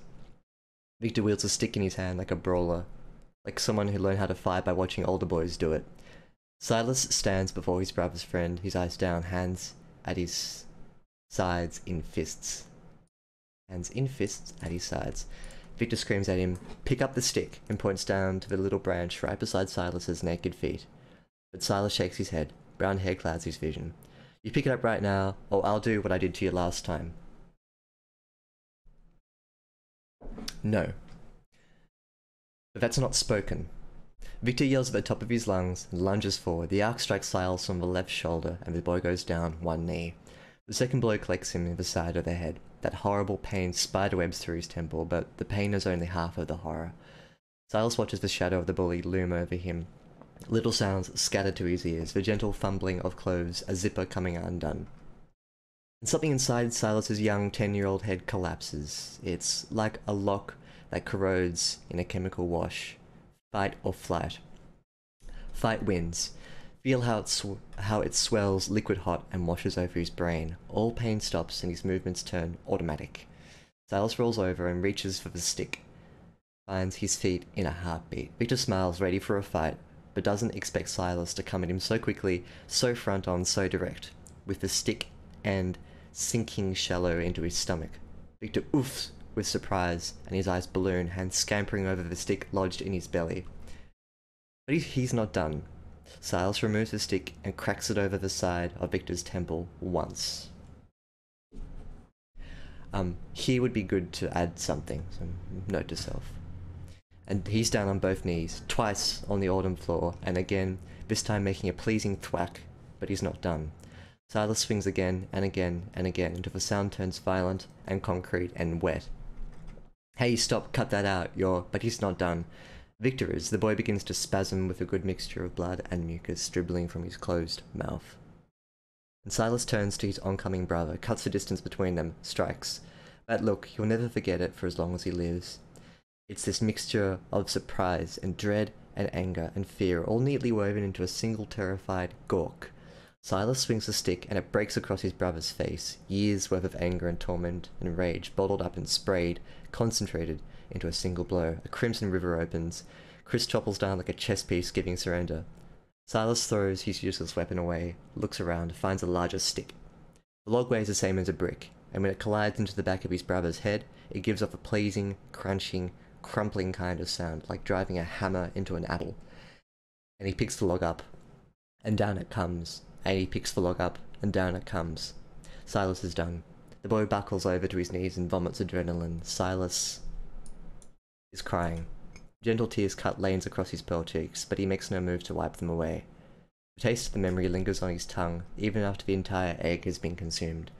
Victor wields a stick in his hand like a brawler, like someone who learned how to fight by watching older boys do it. Silas stands before his brother's friend, his eyes down, hands at his sides in fists. Hands in fists at his sides. Victor screams at him, "Pick up the stick," and points down to the little branch right beside Silas's naked feet. But Silas shakes his head. Brown hair clouds his vision. "You pick it up right now, or I'll do what I did to you last time." No. But that's not spoken. Victor yells at the top of his lungs and lunges forward. The arc strikes Silas on the left shoulder, and the boy goes down one knee. The second blow collects him in the side of the head. That horrible pain spiderwebs through his temple, but the pain is only half of the horror. Silas watches the shadow of the bully loom over him. Little sounds scatter to his ears, the gentle fumbling of clothes, a zipper coming undone. And something inside Silas's young 10-year-old head collapses. It's like a lock that corrodes in a chemical wash. Fight or flight. Fight wins. Feel how it swells liquid hot and washes over his brain. All pain stops and his movements turn automatic. Silas rolls over and reaches for the stick. Finds his feet in a heartbeat. Victor smiles, ready for a fight, but doesn't expect Silas to come at him so quickly, so front on, so direct. With the stick end sinking shallow into his stomach. Victor oofs with surprise, and his eyes balloon, hands scampering over the stick lodged in his belly. But he's not done. Silas removes the stick and cracks it over the side of Victor's temple once. Here would be good to add something, so note to self. And he's down on both knees, twice on the autumn floor, and again, this time making a pleasing thwack, but he's not done. Silas swings again and again and again until the sound turns violent and concrete and wet. "Hey, stop, cut that out, but he's not done." Victor is. The boy begins to spasm with a good mixture of blood and mucus dribbling from his closed mouth. And Silas turns to his oncoming brother, cuts the distance between them, strikes. That look, he'll never forget it for as long as he lives. It's this mixture of surprise and dread and anger and fear, all neatly woven into a single terrified gawk. Silas swings the stick and it breaks across his brother's face, years' worth of anger and torment and rage bottled up and sprayed, concentrated into a single blow. A crimson river opens. Chris topples down like a chess piece, giving surrender. Silas throws his useless weapon away, looks around, finds a larger stick. The log weighs the same as a brick, and when it collides into the back of his brother's head, it gives off a pleasing, crunching, crumpling kind of sound, like driving a hammer into an apple. And he picks the log up, and down it comes. And he picks the log up, and down it comes. Silas is done. The boy buckles over to his knees and vomits adrenaline. Silas is crying. Gentle tears cut lanes across his pearl cheeks, but he makes no move to wipe them away. The taste of the memory lingers on his tongue, even after the entire egg has been consumed.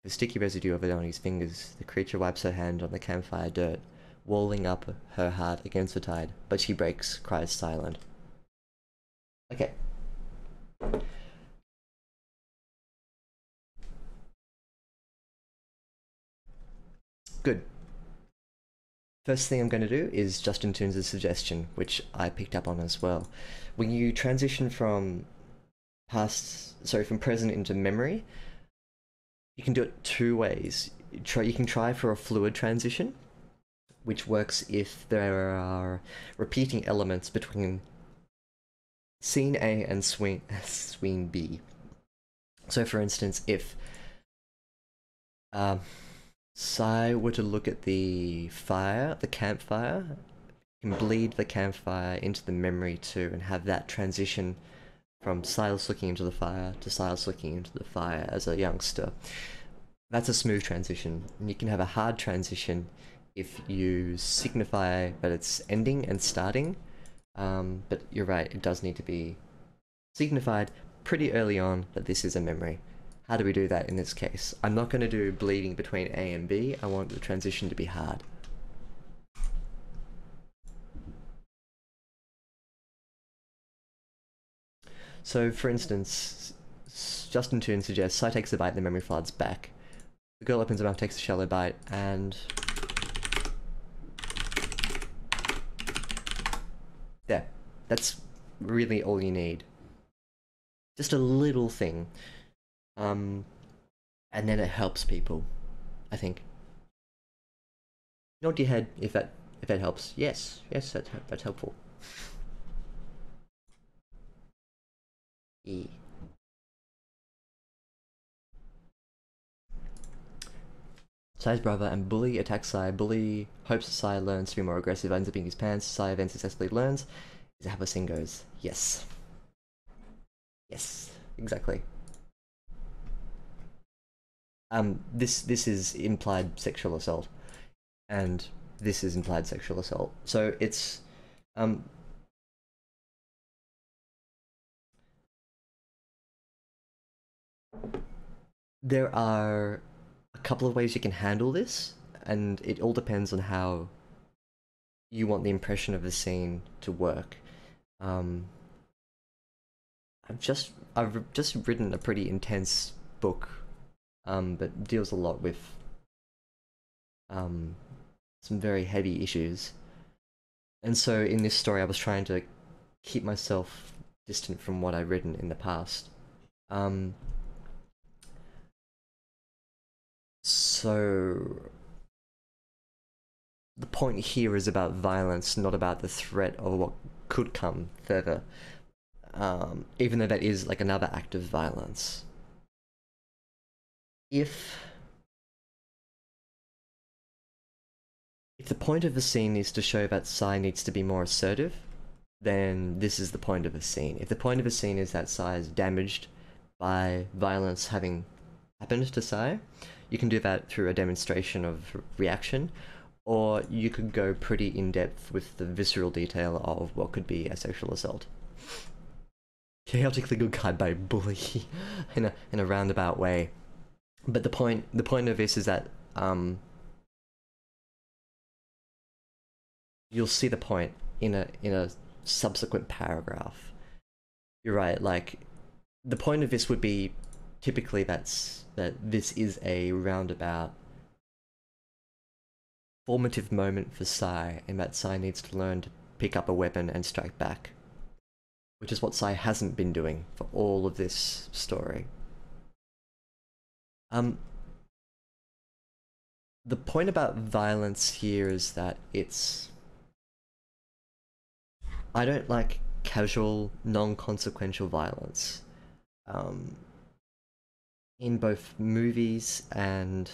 The sticky residue of it on his fingers, the creature wipes her hand on the campfire dirt, walling up her heart against the tide, but she breaks, cries silent. Okay. Good. First thing I'm going to do is Justin Toons' suggestion, which I picked up on as well. When you transition from from present into memory, you can do it two ways. You can try for a fluid transition, which works if there are repeating elements between scene A and scene B. So for instance, if Sai were to look at the campfire, you can bleed the campfire into the memory too and have that transition from Silas looking into the fire to Silas looking into the fire as a youngster. That's a smooth transition. And you can have a hard transition if you signify that it's ending and starting. But you're right, it does need to be signified pretty early on that this is a memory. How do we do that in this case? I'm not going to do bleeding between A and B. I want the transition to be hard. So, for instance, Justin Toon suggests Sai takes a bite, the memory floods back. The girl opens her mouth, takes a shallow bite, and... there. That's really all you need. Just a little thing. And then it helps people, I think. Nod your head if that helps. Yes, that's helpful. E. Sai's brother and Bully attacks Sai. Bully hopes Sai learns to be more aggressive, ends up being his pants. Sai then successfully learns. Is that how the scene goes? Yes. Yes, exactly. This is implied sexual assault, and this is implied sexual assault. So it's there are a couple of ways you can handle this, and it all depends on how you want the impression of the scene to work. I've just written a pretty intense book that deals a lot with some very heavy issues. And so in this story I was trying to keep myself distant from what I've written in the past. So the point here is about violence, not about the threat of what could come further. Even though that is like another act of violence. If the point of the scene is to show that Sai needs to be more assertive, then this is the point of the scene. If the point of the scene is that Sai is damaged by violence having happened to Sai, you can do that through a demonstration of reaction, or you could go pretty in-depth with the visceral detail of what could be a sexual assault. Chaotically good guy by Bully in a roundabout way. But the point of this is that you'll see the point in a subsequent paragraph. You're right, like the point of this would be typically that this is a roundabout formative moment for Sai, and that Sai needs to learn to pick up a weapon and strike back. Which is what Sai hasn't been doing for all of this story. The point about violence here is that it's... I don't like casual, non-consequential violence. In both movies and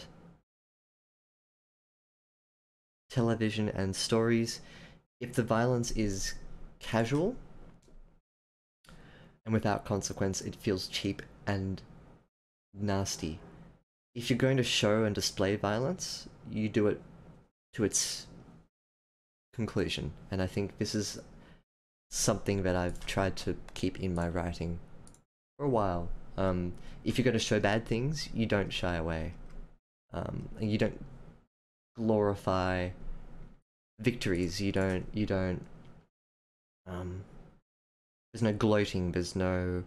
television and stories, if the violence is casual and without consequence, it feels cheap and nasty. If you're going to show and display violence, you do it to its conclusion. And I think this is something that I've tried to keep in my writing for a while. If you're going to show bad things, you don't shy away. And you don't glorify victories. You don't there's no gloating, there's no...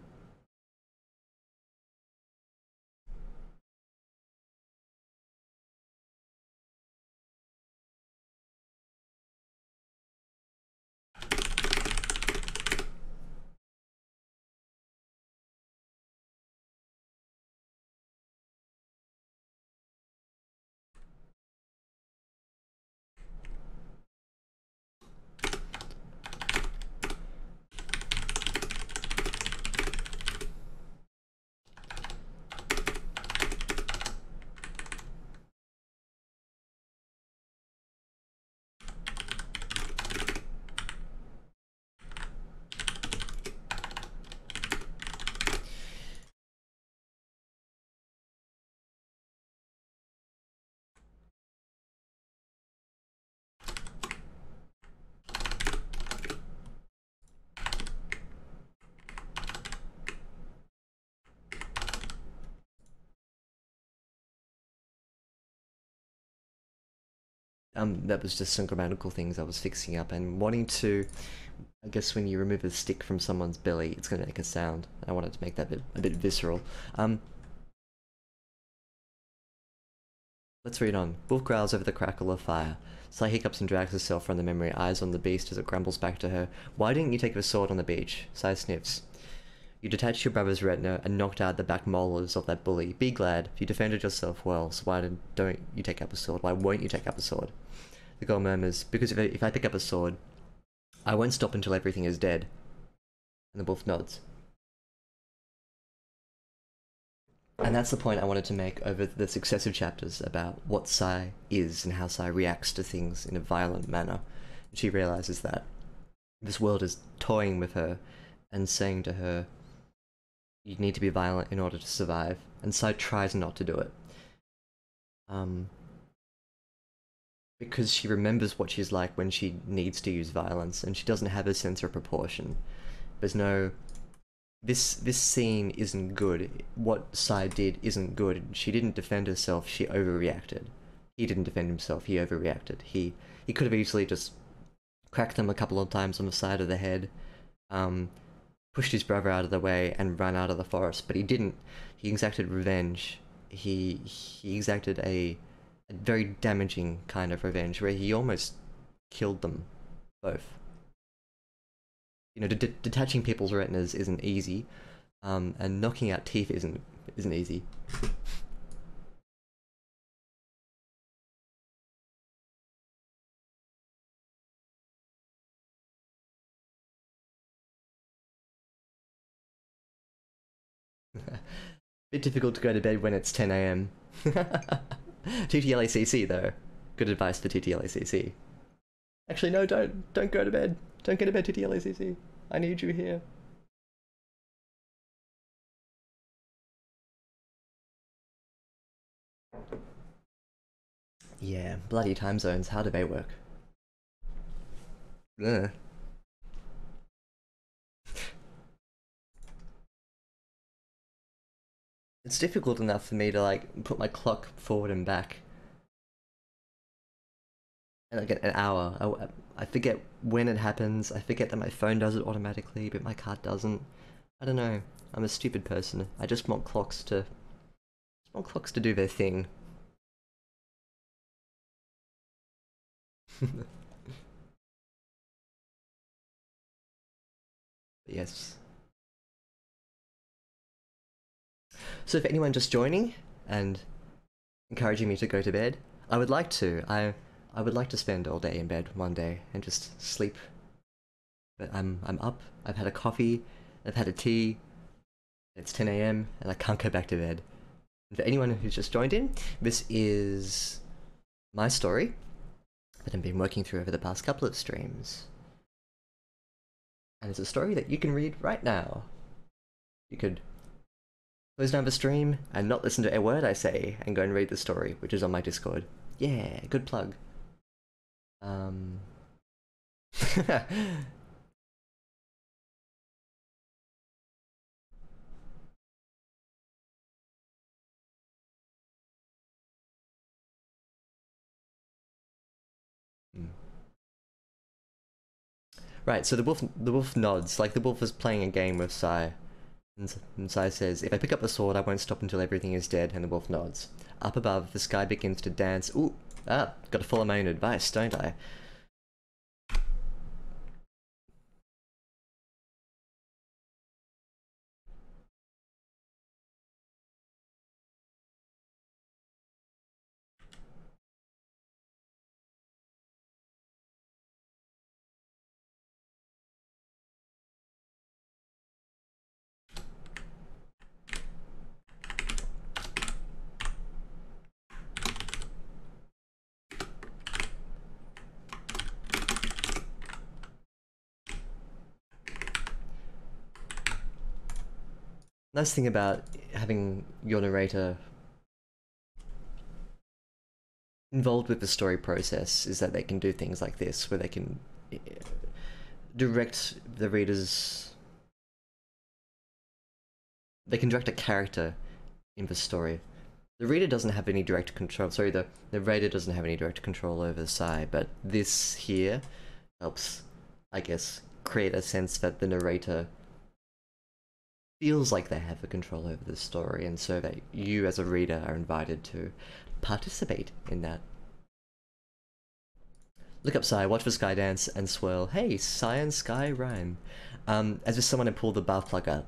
That was just some grammatical things I was fixing up and wanting to. I guess when you remove a stick from someone's belly, it's going to make a sound. I wanted to make that a bit visceral. Let's read on. Wolf growls over the crackle of fire. Sly hiccups and drags herself from the memory, eyes on the beast as it grumbles back to her. Why didn't you take a sword on the beach? Sly sniffs. You detached your brother's retina and knocked out the back molars of that bully. Be glad. You defended yourself well, so why don't you take up a sword? Why won't you take up a sword? The girl murmurs, because if I pick up a sword, I won't stop until everything is dead. And the wolf nods. And that's the point I wanted to make over the successive chapters about what Sai is and how Sai reacts to things in a violent manner. She realizes that this world is toying with her and saying to her, you need to be violent in order to survive. And Sai tries not to do it. Because she remembers what she's like when she needs to use violence, and she doesn't have a sense of proportion. There's no... This scene isn't good. What Sai did isn't good. She didn't defend herself, she overreacted. He didn't defend himself, he overreacted. He could have easily just cracked them a couple of times on the side of the head, pushed his brother out of the way and run out of the forest, but he didn't. He exacted revenge. He exacted a very damaging kind of revenge where he almost killed them both. You know, detaching people's retinas isn't easy, and knocking out teeth isn't easy. Bit difficult to go to bed when it's 10 AM. TTLACC though. Good advice for TTLACC. Actually, no, don't go to bed. Don't go to bed, TTLACC. I need you here. Yeah, bloody time zones. How do they work? Ugh. It's difficult enough for me to like put my clock forward and back. And like an hour. I forget when it happens. I forget that my phone does it automatically, but my card doesn't. I don't know. I'm a stupid person. I just want clocks to do their thing. Yes. So if anyone just joining and encouraging me to go to bed, I would like to. I would like to spend all day in bed one day and just sleep. But I'm up. I've had a coffee. I've had a tea. It's 10 AM and I can't go back to bed. And for anyone who's just joined in, this is my story that I've been working through over the past couple of streams. And it's a story that you can read right now. You could close down the stream and not listen to a word I say and go and read the story, which is on my Discord. Yeah, good plug. Right, so the wolf nods, like the wolf is playing a game with Sai. And Sai says, if I pick up the sword, I won't stop until everything is dead, and the wolf nods. Up above, the sky begins to dance. Ooh, gotta follow my own advice, don't I? Nice thing about having your narrator involved with the story process is that they can do things like this, where they can direct the readers. They can direct a character in the story. The reader doesn't have any direct control. Sorry, the reader doesn't have any direct control over the Psy, but this here helps, I guess, create a sense that the narrator feels like they have a control over the story, and so that you as a reader are invited to participate in that. Look up Psy, watch the sky dance and swirl. Hey, Psy and sky rhyme. As if someone had pulled the bath plug out.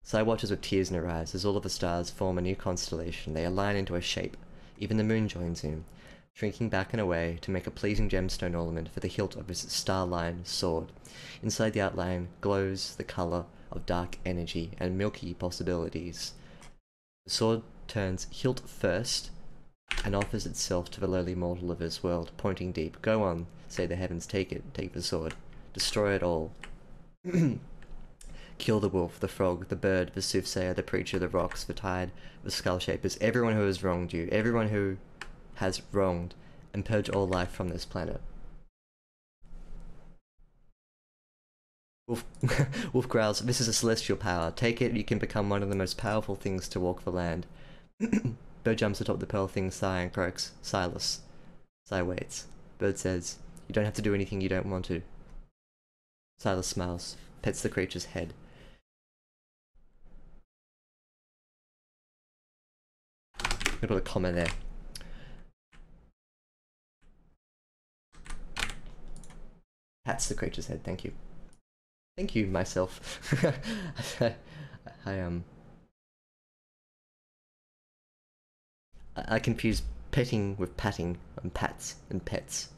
Psy watches with tears in her eyes as all of the stars form a new constellation. They align into a shape. Even the moon joins in, shrinking back and away to make a pleasing gemstone ornament for the hilt of his star-lined sword. Inside the outline glows the colour of dark energy and milky possibilities. The sword turns hilt first and offers itself to the lowly mortal of this world, pointing deep. Go on, say the heavens, take it, take the sword. Destroy it all. Kill the wolf, the frog, the bird, the soothsayer, the preacher, the rocks, the tide, the skull shapers, everyone who has wronged you, everyone who has wronged, and purge all life from this planet. Wolf, Wolf growls, this is a celestial power. Take it, you can become one of the most powerful things to walk the land. Bird jumps atop the pearl thing, Sigh, and croaks, Silas. Sigh waits. Bird says, you don't have to do anything you don't want to. Silas smiles, pets the creature's head. I'm gonna put a comma there. Pats the creature's head, thank you. Thank you, myself. I confuse petting with patting and pats and pets.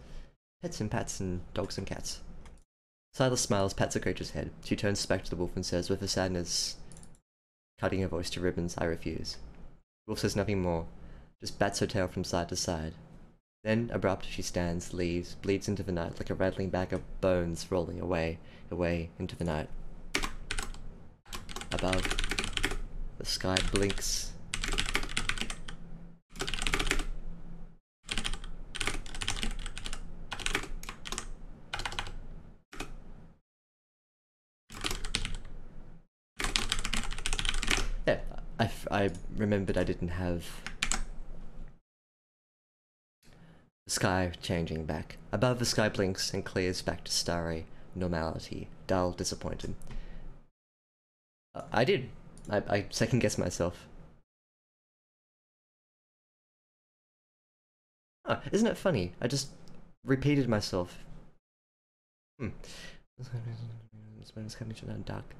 Pets and pats and dogs and cats. Silas smiles, pats the creature's head. She turns back to the wolf and says, with a sadness cutting her voice to ribbons, I refuse. Wolf says nothing more, just bats her tail from side to side. Then, abrupt, she stands, leaves, bleeds into the night like a rattling bag of bones rolling away, away into the night. Above, the sky blinks. Yeah, I remembered I didn't have the sky changing back. Above, the sky blinks and clears back to starry normality. Dull, disappointed. I did. I second guessed myself. Oh, isn't it funny? I just repeated myself. It's coming to dark.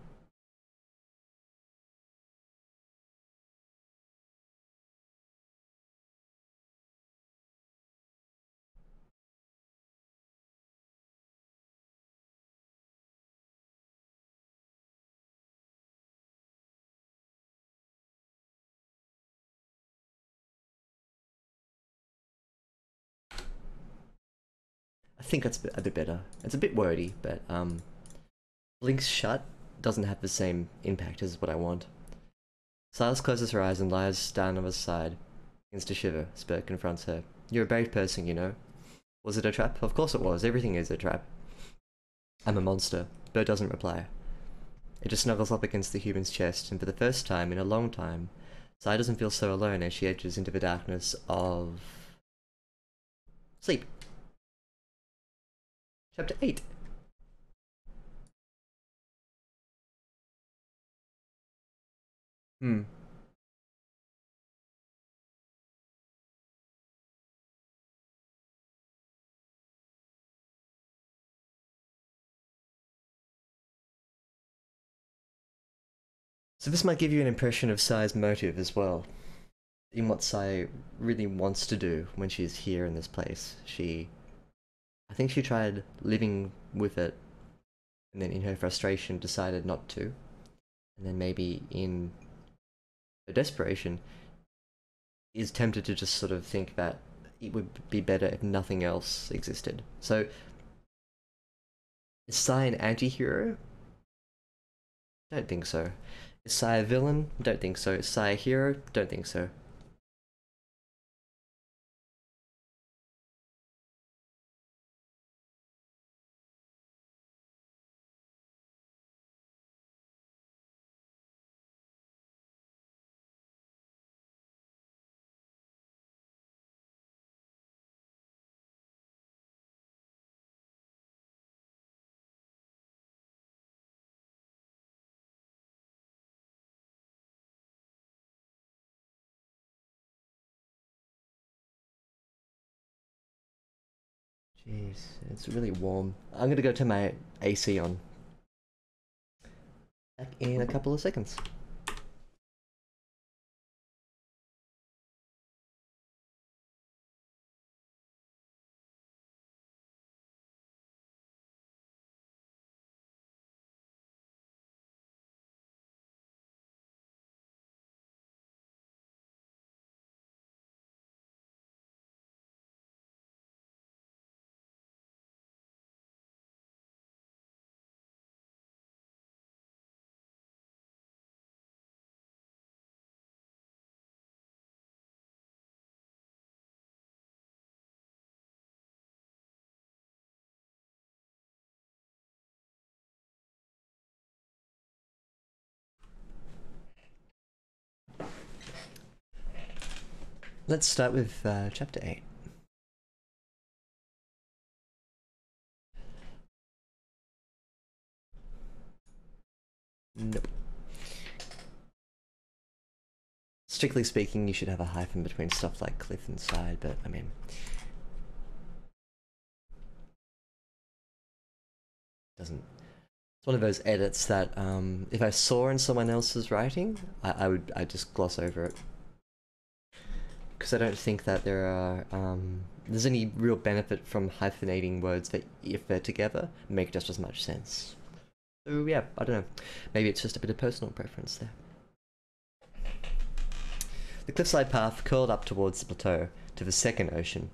I think that's a bit better. It's a bit wordy, but blinks shut doesn't have the same impact as what I want. Silas closes her eyes and lies down on her side. Begins to shiver. Spurt confronts her. You're a brave person, you know. Was it a trap? Of course it was. Everything is a trap. I'm a monster. Bird doesn't reply. It just snuggles up against the human's chest, and for the first time in a long time, Sai doesn't feel so alone as she edges into the darkness of sleep. Chapter 8. So this might give you an impression of Sai's motive as well, in what Sai really wants to do when she's here in this place. I think she tried living with it, and then in her frustration decided not to, and then maybe in her desperation is tempted to just sort of think that it would be better if nothing else existed. So, is Sai an anti-hero? Don't think so. Is Sai a villain? Don't think so. Is Sai a hero? Don't think so. Jeez, it's really warm. I'm gonna go turn my AC on. Back in a couple of seconds. Let's start with chapter 8. Nope. Strictly speaking, you should have a hyphen between stuff like cliff and side, but I mean... doesn't... It's one of those edits that if I saw in someone else's writing, I'd just gloss over it. Because I don't think that there's any real benefit from hyphenating words that, if they're together, make just as much sense. So yeah, I don't know. Maybe it's just a bit of personal preference there. The cliffside path curled up towards the plateau, to the second ocean.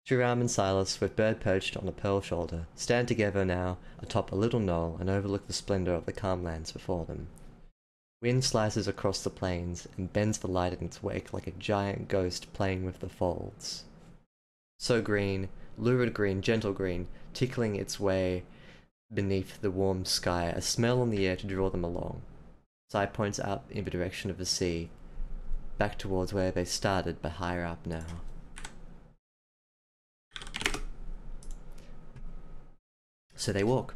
Shriram and Silas, with Bird perched on a pearl shoulder, stand together now atop a little knoll and overlook the splendor of the calm lands before them. Wind slices across the plains and bends the light in its wake like a giant ghost playing with the folds. So green, lurid green, gentle green, tickling its way beneath the warm sky, a smell on the air to draw them along. Sai points out in the direction of the sea, back towards where they started, but higher up now. So they walk.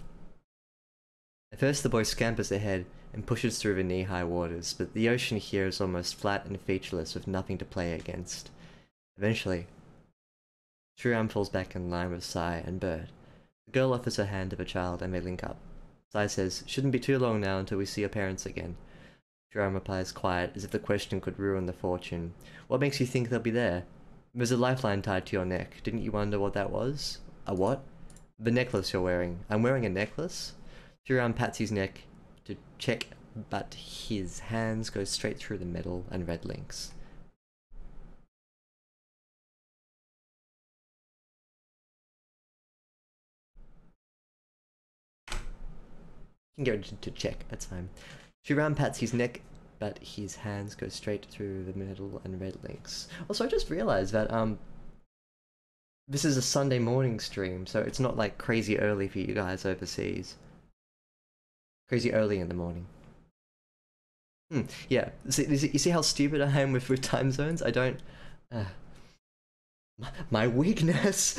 At first the boy scampers ahead and pushes through the knee-high waters, but the ocean here is almost flat and featureless with nothing to play against. Eventually, Shriram falls back in line with Sai and Bird. The girl offers her hand to the child and they link up. Sai says, "Shouldn't be too long now until we see your parents again." Shriram replies quiet, as if the question could ruin the fortune. "What makes you think they'll be there? There's a lifeline tied to your neck. Didn't you wonder what that was?" "A what?" "The necklace you're wearing." "I'm wearing a necklace?" Shriram pats his neck to check, but his hands go straight through the metal and red links. You can go to check, that's fine. Shriram pats his neck, but his hands go straight through the metal and red links. Also, I just realized that this is a Sunday morning stream, so it's not like crazy early for you guys overseas. Crazy early in the morning. Yeah. You see how stupid I am with time zones? I don't... my weakness!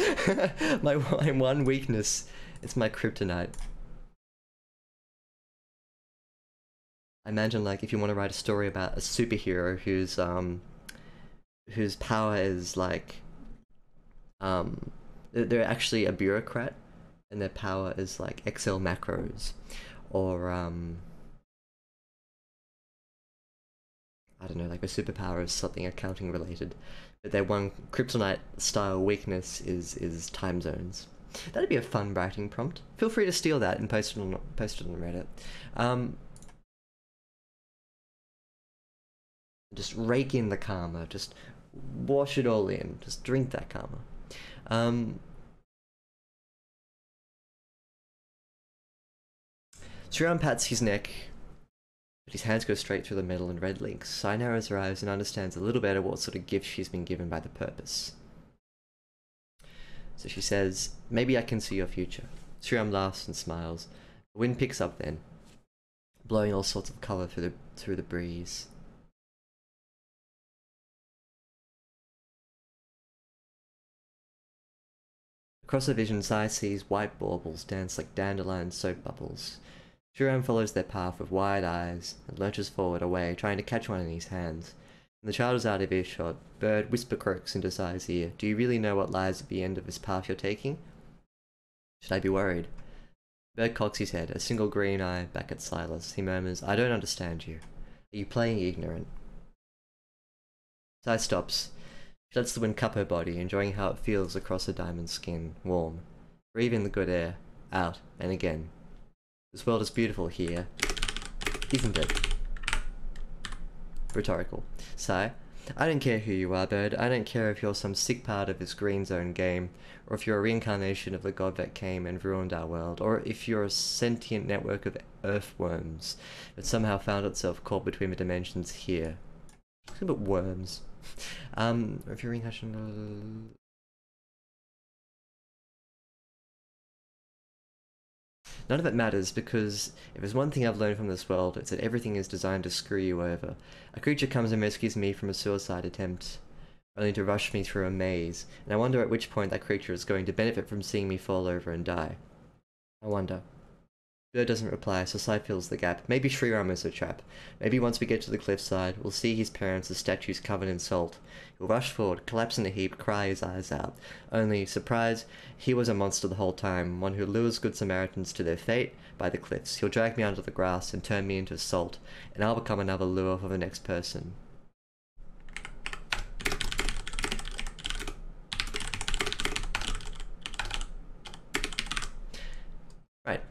my one weakness. It's my kryptonite. I imagine, like, if you want to write a story about a superhero whose power is, like... they're actually a bureaucrat, and their power is, like, Excel macros. Or, I don't know, like a superpower is something accounting related. But their one kryptonite style weakness is time zones. That'd be a fun writing prompt. Feel free to steal that and post it on Reddit. Just rake in the karma. Just wash it all in. Just drink that karma. Shriram pats his neck, but his hands go straight through the metal and red links. Sai narrows her eyes and understands a little better what sort of gift she's been given by the purpose. So she says, "Maybe I can see your future." Shriram laughs and smiles. The wind picks up then, blowing all sorts of colour through the breeze. Across her vision, Sai sees white baubles dance like dandelion soap bubbles. Shriram follows their path with wide eyes and lurches forward away, trying to catch one in his hands. When the child is out of earshot, Bird whisper croaks into Sai's ear. "Do you really know what lies at the end of this path you're taking?" Should I be worried? Bird cocks his head, a single green eye back at Silas. He murmurs, I don't understand you. Are you playing ignorant? Si stops. She lets the wind cup her body, enjoying how it feels across her diamond skin, warm. Breathe in the good air, out, and again. This world is beautiful here, isn't it? Rhetorical. Sigh. I don't care who you are, Bird. I don't care if you're some sick part of this Green Zone game, or if you're a reincarnation of the god that came and ruined our world, or if you're a sentient network of earthworms that somehow found itself caught between the dimensions here. Something about worms. Or if you're a reincarnation... None of it matters, because if there's one thing I've learned from this world, it's that everything is designed to screw you over. A creature comes and rescues me from a suicide attempt, only to rush me through a maze, and I wonder at which point that creature is going to benefit from seeing me fall over and die. I wonder. Bird doesn't reply, so Sai fills the gap. Maybe Sriram is a trap. Maybe once we get to the cliffside, we'll see his parents as statues covered in salt. He'll rush forward, collapse in a heap, cry his eyes out. Only, surprise, he was a monster the whole time, one who lures good Samaritans to their fate by the cliffs. He'll drag me under the grass and turn me into salt, and I'll become another lure for the next person. Right.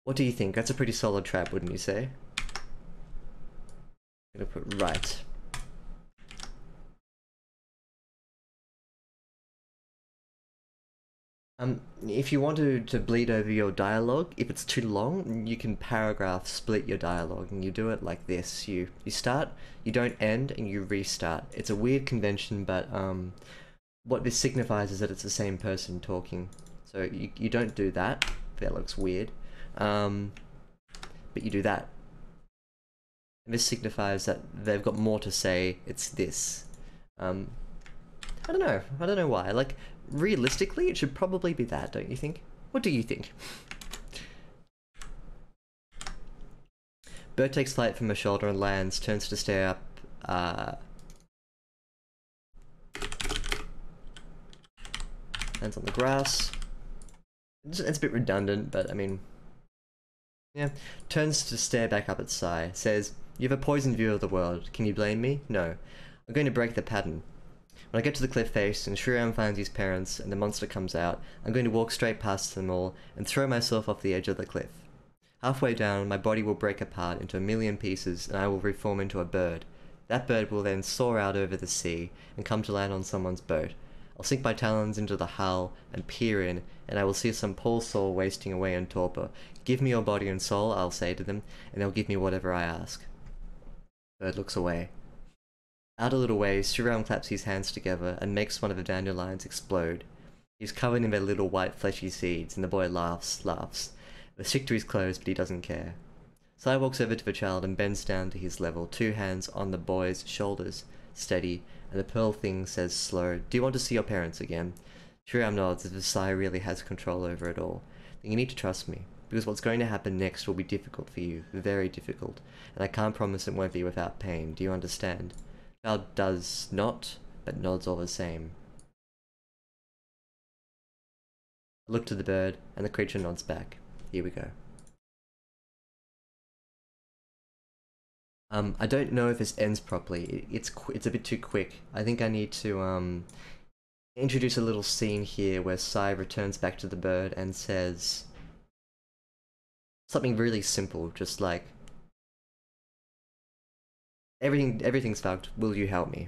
What do you think? That's a pretty solid trap, wouldn't you say? I'm gonna put right. If you want to bleed over your dialogue, if it's too long, you can paragraph split your dialogue, and you do it like this. You start, you don't end, and you restart. It's a weird convention, but what this signifies is that it's the same person talking. So you don't do that. That looks weird. But you do that. And this signifies that they've got more to say. It's this. I don't know. I don't know why. Like, realistically, it should probably be that, don't you think? What do you think? Bird takes flight from her shoulder and lands, turns to stare up, lands on the grass. It's a bit redundant, but I mean... Yeah. Turns to stare back up at Sai. Says, you have a poisoned view of the world. Can you blame me? No. I'm going to break the pattern. When I get to the cliff face and Shriram finds his parents and the monster comes out, I'm going to walk straight past them all and throw myself off the edge of the cliff. Halfway down, my body will break apart into a million pieces and I will reform into a bird. That bird will then soar out over the sea and come to land on someone's boat. I'll sink my talons into the hull and peer in, and I will see some poor soul wasting away in torpor. Give me your body and soul, I'll say to them, and they'll give me whatever I ask. Bird looks away. Out a little ways, Shriram claps his hands together and makes one of the dandelions explode. He's covered in their little white fleshy seeds, and the boy laughs. They stick to his clothes, but he doesn't care. Sai walks over to the child and bends down to his level, 2 hands on the boy's shoulders, steady, and the pearl thing says slow, do you want to see your parents again? Shriram nods as if Sai really has control over it all. Then you need to trust me, because what's going to happen next will be difficult for you, very difficult, and I can't promise it won't be without pain, do you understand? Child does not, but nods all the same. I look to the bird, and the creature nods back. Here we go. I don't know if this ends properly. It's a bit too quick. I think I need to introduce a little scene here where Sai returns back to the bird and says something really simple, just like, everything's fucked, will you help me?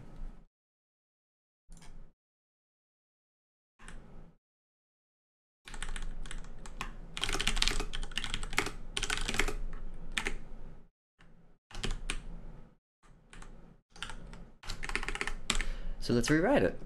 So let's rewrite it.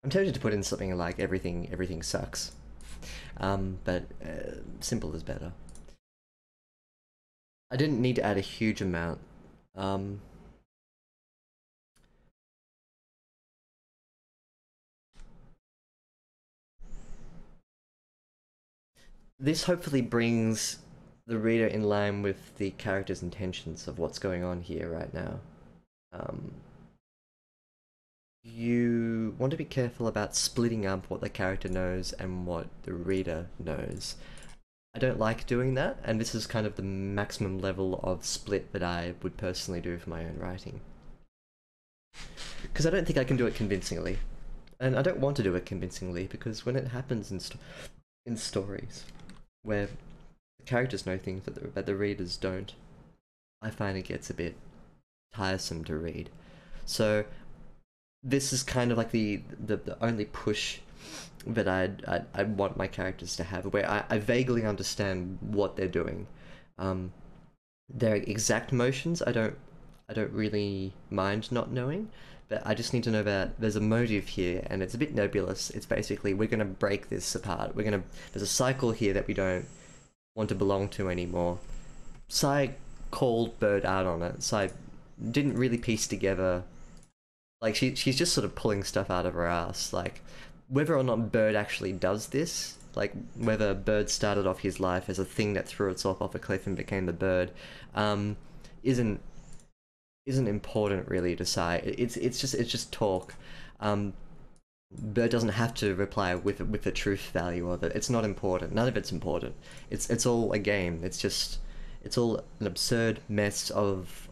I'm tempted to put in something like everything sucks, but simple is better. I didn't need to add a huge amount. This hopefully brings the reader in line with the character's intentions of what's going on here right now. You want to be careful about splitting up what the character knows and what the reader knows. I don't like doing that, and this is kind of the maximum level of split that I would personally do for my own writing. Because I don't think I can do it convincingly. And I don't want to do it convincingly, because when it happens in stories where the characters know things that the readers don't, I find it gets a bit tiresome to read. So this is kind of like the only push that I want my characters to have, where I vaguely understand what they're doing. Their exact motions I don't really mind not knowing, but I just need to know that there's a motive here, and it's a bit nebulous. It's basically, we're gonna break this apart. There's a cycle here that we don't want to belong to anymore. Sai called Bird out on it. Sai didn't really piece together, like she's just sort of pulling stuff out of her ass. Like, whether or not Bird actually does this, like whether Bird started off his life as a thing that threw itself off a cliff and became the bird, isn't important really to Sai. It's just talk. Bird doesn't have to reply with the truth value of it. It's not important. None of it's important. It's all a game. It's all an absurd mess of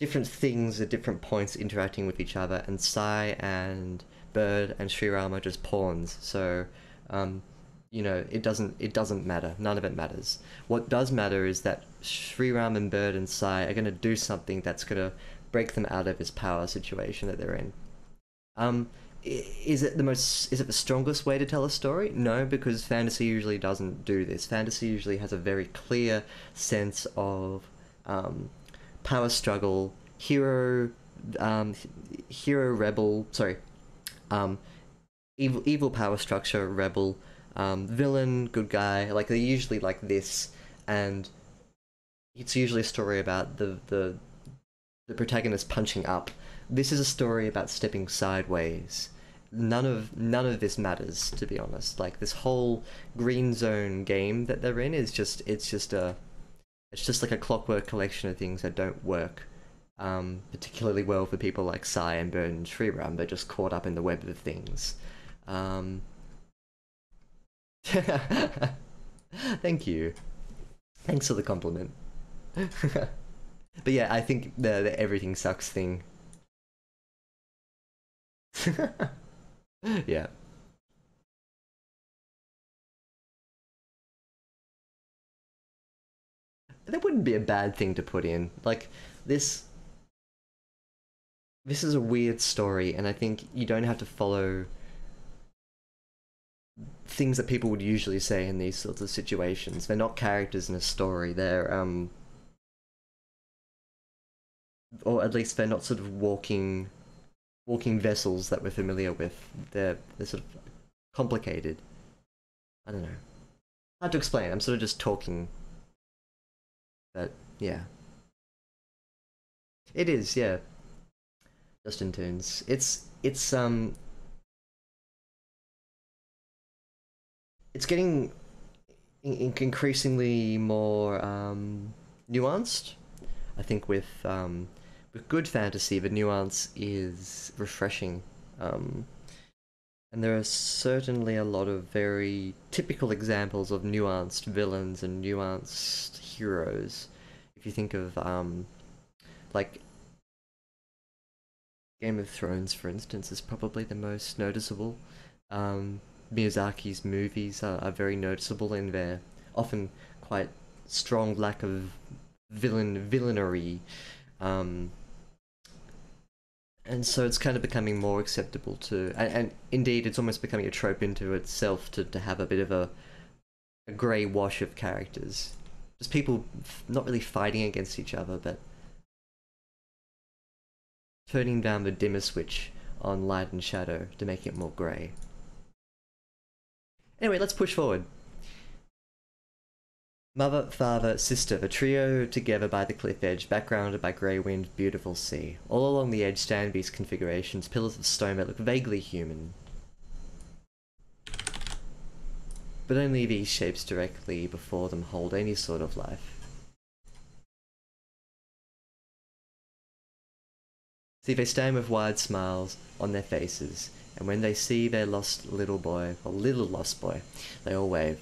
different things at different points interacting with each other, and Sai and Bird and Sriram are just pawns. So, you know, it doesn't matter. None of it matters. What does matter is that Sriram and Bird and Sai are going to do something that's going to break them out of this power situation that they're in. Is it the strongest way to tell a story? No, because fantasy usually doesn't do this. Fantasy usually has a very clear sense of power struggle, hero rebel, sorry, evil power structure, rebel, villain, good guy. Like, they're usually like this, and it's usually a story about the protagonist punching up. This is a story about stepping sideways. None of this matters, to be honest. Like, this whole green zone game that they're in is just like a clockwork collection of things that don't work particularly well for people like Sai and Bird and Sriram. They're just caught up in the web of things. Thank you. Thanks for the compliment. But yeah, I think the everything sucks thing. Yeah. That wouldn't be a bad thing to put in. Like, this is a weird story, and I think you don't have to follow things that people would usually say in these sorts of situations. They're not characters in a story. They're or at least they're not sort of walking vessels that we're familiar with. They're sort of complicated. I don't know. Hard to explain. I'm sort of just talking. But yeah. It is, yeah. Justin Toons. It's getting increasingly more nuanced. I think with good fantasy, the nuance is refreshing. And there are certainly a lot of very typical examples of nuanced villains and nuanced heroes. If you think of like Game of Thrones, for instance, is probably the most noticeable. Miyazaki's movies are very noticeable in their often quite strong lack of villainy. And so it's kind of becoming more acceptable to, and indeed it's almost becoming a trope into itself to have a bit of a grey wash of characters. Just people not really fighting against each other, but turning down the dimmer switch on light and shadow to make it more grey. Anyway, let's push forward. Mother, father, sister, a trio together by the cliff edge, backgrounded by grey wind, beautiful sea. All along the edge stand these configurations, pillars of stone that look vaguely human. But only these shapes directly before them hold any sort of life. See, they stand with wide smiles on their faces, and when they see their lost little boy, or little lost boy, they all wave.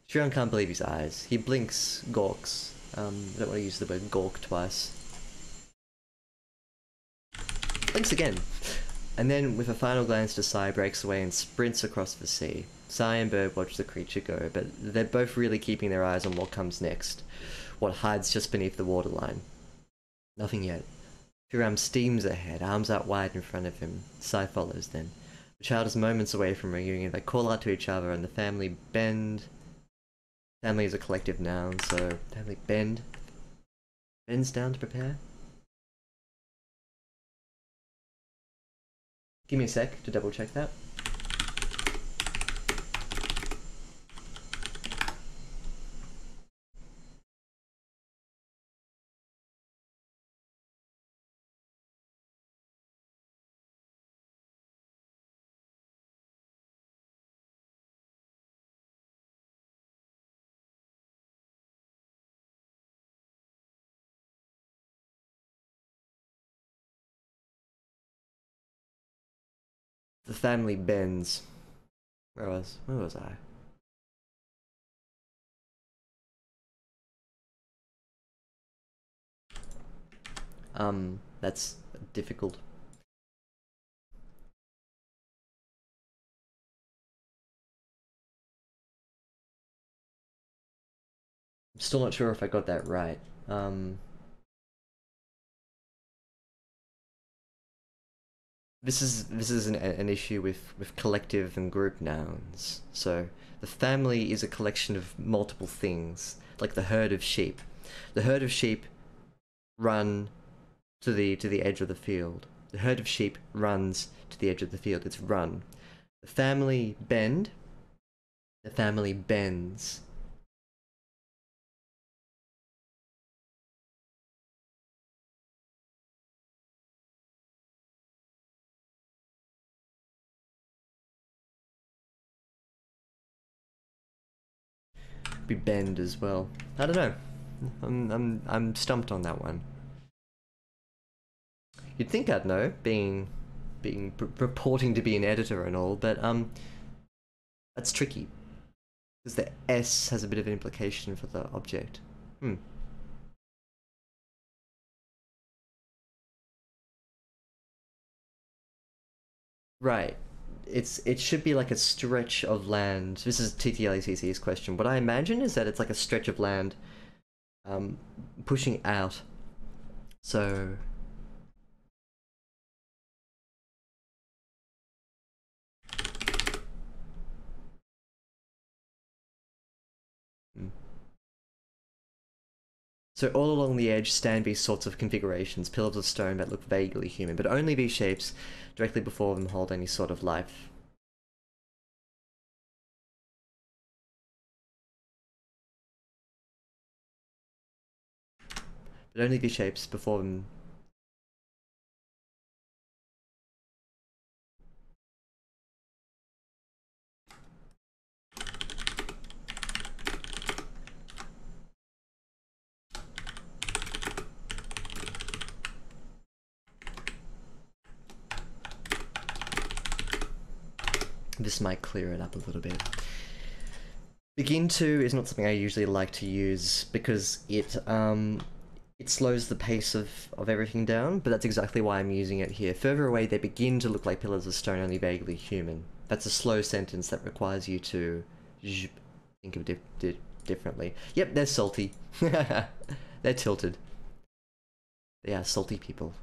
Shrion can't believe his eyes. He blinks, gawks. I don't want to use the word gawk twice. Blinks again. And then, with a final glance to Sai, breaks away and sprints across the sea. Sai and Bird watch the creature go, but they're both really keeping their eyes on what comes next. What hides just beneath the waterline. Nothing yet. Shiram steams ahead, arms out wide in front of him. Sai follows then. The child is moments away from reunion. They call out to each other and the family bend. Family is a collective noun, so family bends down to prepare. Give me a sec to double check that. The family bends. Where was I? That's difficult. I'm still not sure if I got that right. This is an issue with collective and group nouns. So the family is a collection of multiple things, like the herd of sheep. The herd of sheep run to the edge of the field. The herd of sheep runs to the edge of the field. It's run. The family bend. The family bends. Be bend as well. I don't know. I'm stumped on that one. You'd think I'd know, being purporting to be an editor and all, but that's tricky because the S has a bit of an implication for the object. Right. It should be like a stretch of land. This is TTLECC's question. What I imagine is that it's like a stretch of land pushing out. So So all along the edge stand these sorts of configurations, pillars of stone that look vaguely human, but only these shapes directly before them hold any sort of life. But only these shapes before them. This might clear it up a little bit. Begin to is not something I usually like to use because it slows the pace of everything down, but that's exactly why I'm using it here. Further away, they begin to look like pillars of stone, only vaguely human. That's a slow sentence that requires you to think of it differently. Yep, they're salty. They're tilted. They are salty people.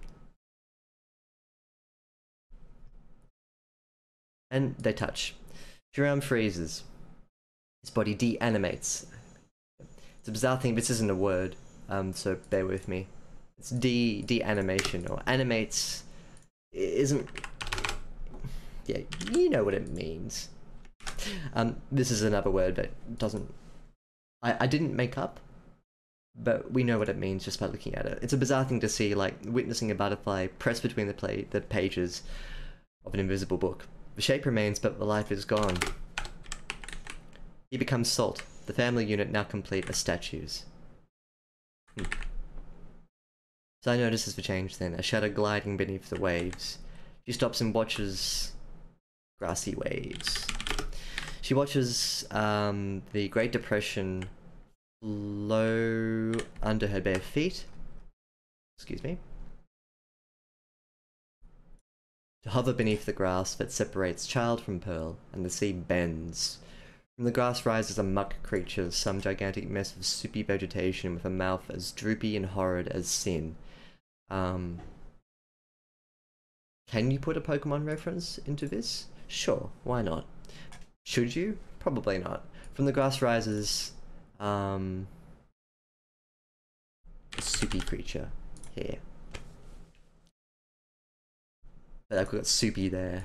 And they touch. Jerome freezes. His body de-animates. It's a bizarre thing, this isn't a word, so bear with me. It's de-animation, or animates isn't Yeah, you know what it means. This is another word that doesn't... I didn't make up, but we know what it means just by looking at it. It's a bizarre thing to see, like witnessing a butterfly pressed between the pages of an invisible book. The shape remains, but the life is gone. He becomes salt. The family unit, now complete, are statues. So I notices the change then, a shadow gliding beneath the waves. She stops and watches grassy waves. She watches the Great Depression flow under her bare feet. Excuse me. To hover beneath the grass that separates child from pearl, and the sea bends. From the grass rises a muck creature, some gigantic mess of soupy vegetation with a mouth as droopy and horrid as sin. Can you put a Pokemon reference into this? Sure, why not? Should you? Probably not. From the grass rises a soupy creature here. But I've got soupy there.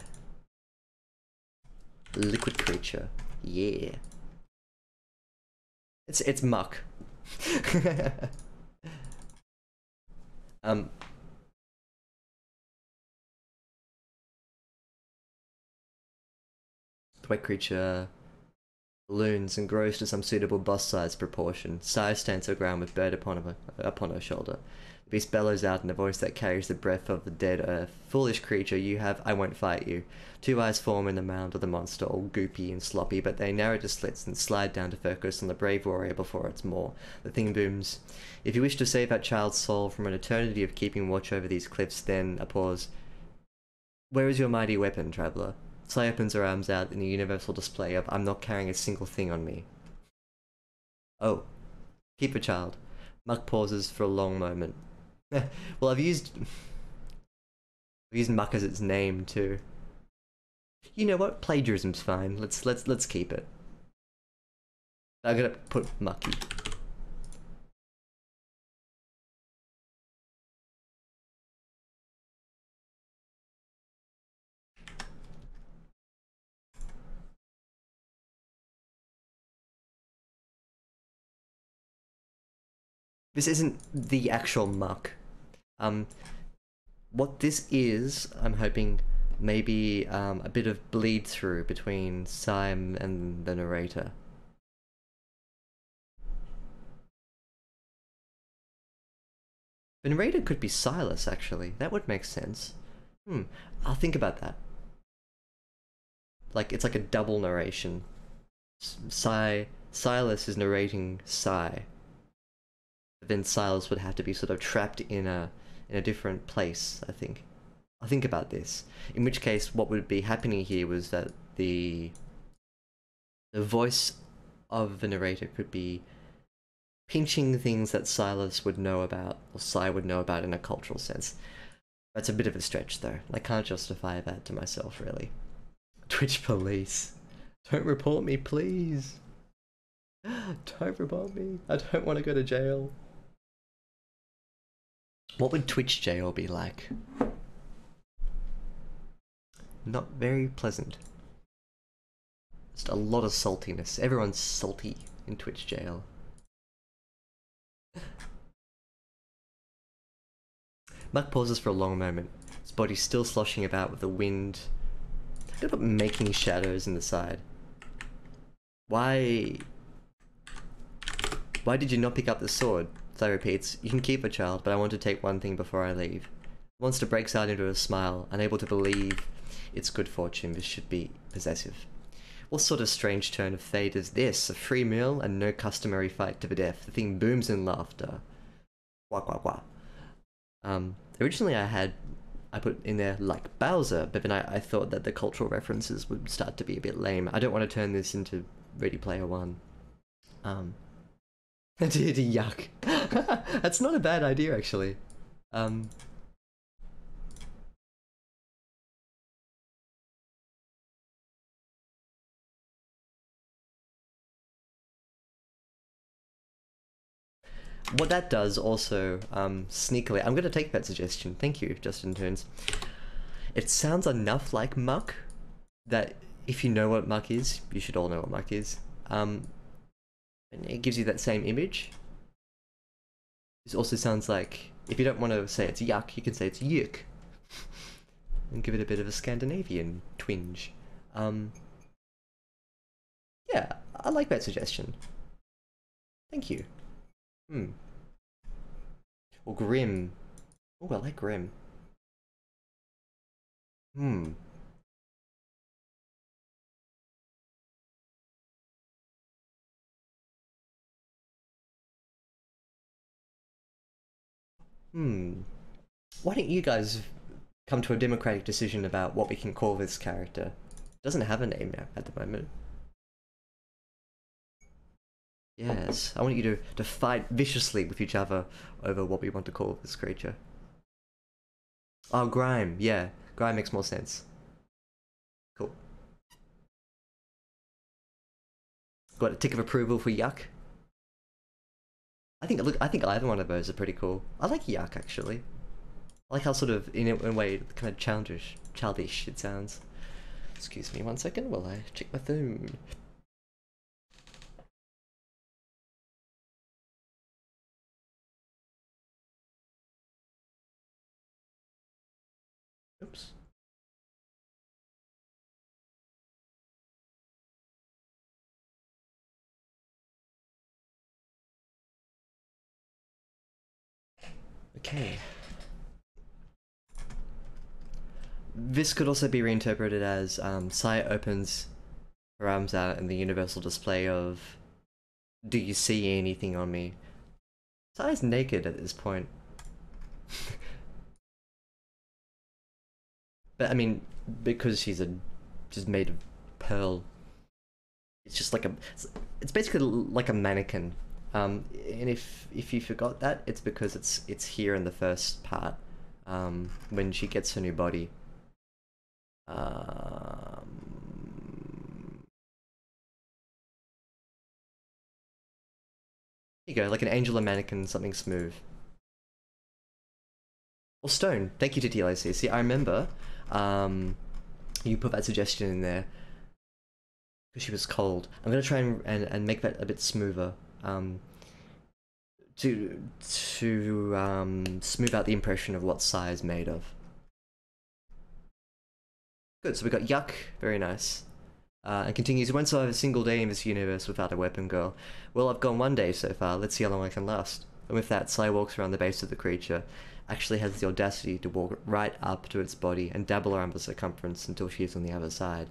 Liquid creature. Yeah. It's muck. The wet creature balloons and grows to some suitable bust-size proportion. Size stands her ground with bird upon her shoulder. The beast bellows out in a voice that carries the breath of the dead earth. Foolish creature, I won't fight you. Two eyes form in the mound of the monster, all goopy and sloppy, but they narrow to slits and slide down to focus on the brave warrior before its maw. The thing booms. If you wish to save that child's soul from an eternity of keeping watch over these cliffs, then a pause. Where is your mighty weapon, traveller? Sai opens her arms out in a universal display of I'm not carrying a single thing on me. Oh. Keep a child. Muck pauses for a long moment. Well, I've used Muck as its name too. You know what? Plagiarism's fine. Let's keep it. I'm gonna put Mucky. This isn't the actual Muck. What this is, I'm hoping, maybe a bit of bleed through between Sim and the narrator. The narrator could be Silas, actually. That would make sense. I'll think about that. Like, it's like a double narration. Silas is narrating Sai. But then Silas would have to be sort of trapped in a different place, I think. I'll think about this. In which case, what would be happening here was that the voice of the narrator could be pinching things that Silas would know about, or Sai would know about in a cultural sense. That's a bit of a stretch, though. I can't justify that to myself, really. Twitch police. Don't report me, please. Don't report me. I don't want to go to jail. What would Twitch jail be like? Not very pleasant. Just a lot of saltiness. Everyone's salty in Twitch jail. Muck pauses for a long moment, his body still sloshing about with the wind. Good about making shadows in the side. Why did you not pick up the sword? Sai repeats, you can keep it, child, but I want to take one thing before I leave. The monster breaks out into a smile, unable to believe its good fortune. This should be possessive. What sort of strange turn of fate is this? A free meal and no customary fight to the death. The thing booms in laughter. Quack, quack, quack. Originally I put in there like Bowser, but then I thought that the cultural references would start to be a bit lame. I don't want to turn this into Ready Player One. Yuck. That's not a bad idea, actually. What that does also, sneakily, I'm going to take that suggestion. Thank you, Justin Toons. It sounds enough like Muck that if you know what muck is, you should all know what muck is. And it gives you that same image. This also sounds like, if you don't want to say it's yuck, you can say it's yuck. And give it a bit of a Scandinavian twinge. Yeah, I like that suggestion. Thank you. Or grim. Oh, I like grim. Why don't you guys come to a democratic decision about what we can call this character? It doesn't have a name now at the moment. Yes, I want you to fight viciously with each other over what we want to call this creature. Oh, grime. Yeah, grime makes more sense. Cool. Got a tick of approval for yuck. I think either one of those are pretty cool. I like yuck actually. I like how sort of in a way kind of childish it sounds. Excuse me 1 second while I check my phone. Oops. Okay. This could also be reinterpreted as Sai opens her arms out in the universal display of, do you see anything on me? Sai's naked at this point. But I mean, because she's just made of pearl, it's just like it's basically like a mannequin. And if you forgot that, it's because it's here in the first part, when she gets her new body. Here you go, like an angel or mannequin, something smooth. Or stone. Thank you to TLC. See, I remember you put that suggestion in there because she was cold. I'm gonna try and make that a bit smoother. To smooth out the impression of what Sai is made of. Good, so we got yuck, very nice. And continues, you won't survive a single day in this universe without a weapon, girl. Well, I've gone 1 day so far, let's see how long I can last. And with that, Sai walks around the base of the creature, actually has the audacity to walk right up to its body and dabble around the circumference until she is on the other side.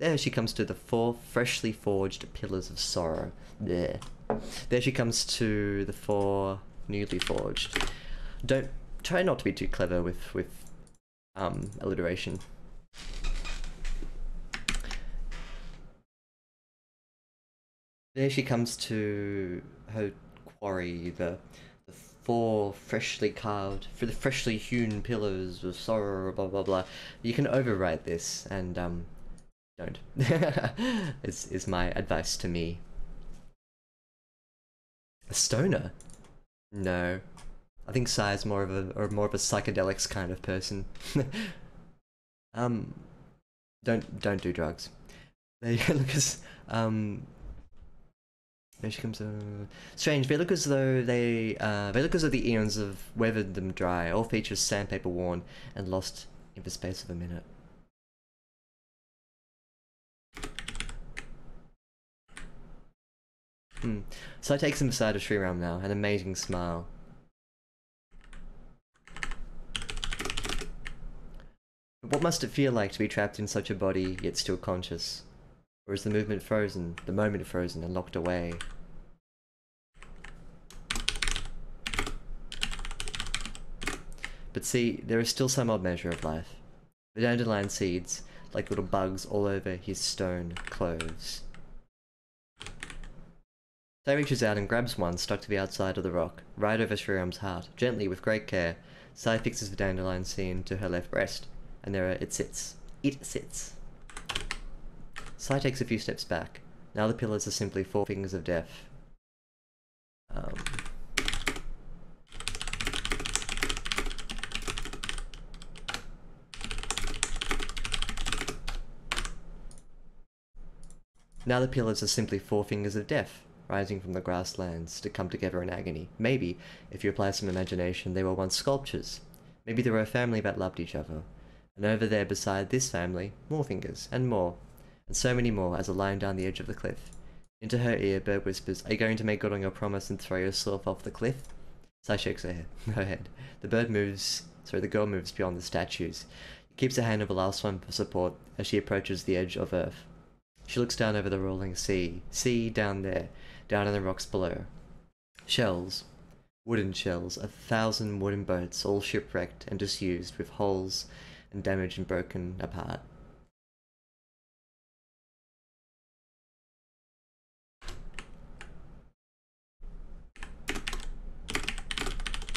There she comes to the 4 freshly forged pillars of sorrow. There. There she comes to the 4 newly forged. Try not to be too clever with alliteration. There she comes to her quarry, the 4 freshly carved, for the freshly hewn pillars of sorrow, blah blah blah. You can overwrite this and don't. is my advice to me. A stoner? No. I think Sai is more of a psychedelics kind of person. Don't do drugs. There you go, Lucas. There she comes. Strange. They look as though the eons have weathered them dry. All features sandpaper worn and lost in the space of a minute. So I takes him aside of Sriram now, an amazing smile. But what must it feel like to be trapped in such a body, yet still conscious? Or is the movement frozen, the moment frozen and locked away? But see, there is still some odd measure of life. The dandelion seeds, like little bugs all over his stone clothes. Sai reaches out and grabs one stuck to the outside of the rock, right over Shriram's heart. Gently, with great care, Sai fixes the dandelion seed to her left breast, and there it sits. It sits. Sai takes a few steps back. Now the pillars are simply 4 fingers of death. Now the pillars are simply four fingers of death, rising from the grasslands to come together in agony. Maybe, if you apply some imagination, they were once sculptures. Maybe they were a family that loved each other. And over there beside this family, more fingers, and more, and so many more as a line down the edge of the cliff. Into her ear, Bird whispers, "Are you going to make good on your promise and throw yourself off the cliff?" Sai shakes her head. The girl moves beyond the statues. Keeps her hand over the last one for support as she approaches the edge of Earth. She looks down over the rolling sea. Sea down there, down in the rocks below. Shells. Wooden shells. 1,000 wooden boats, all shipwrecked and disused, with holes and damaged and broken apart.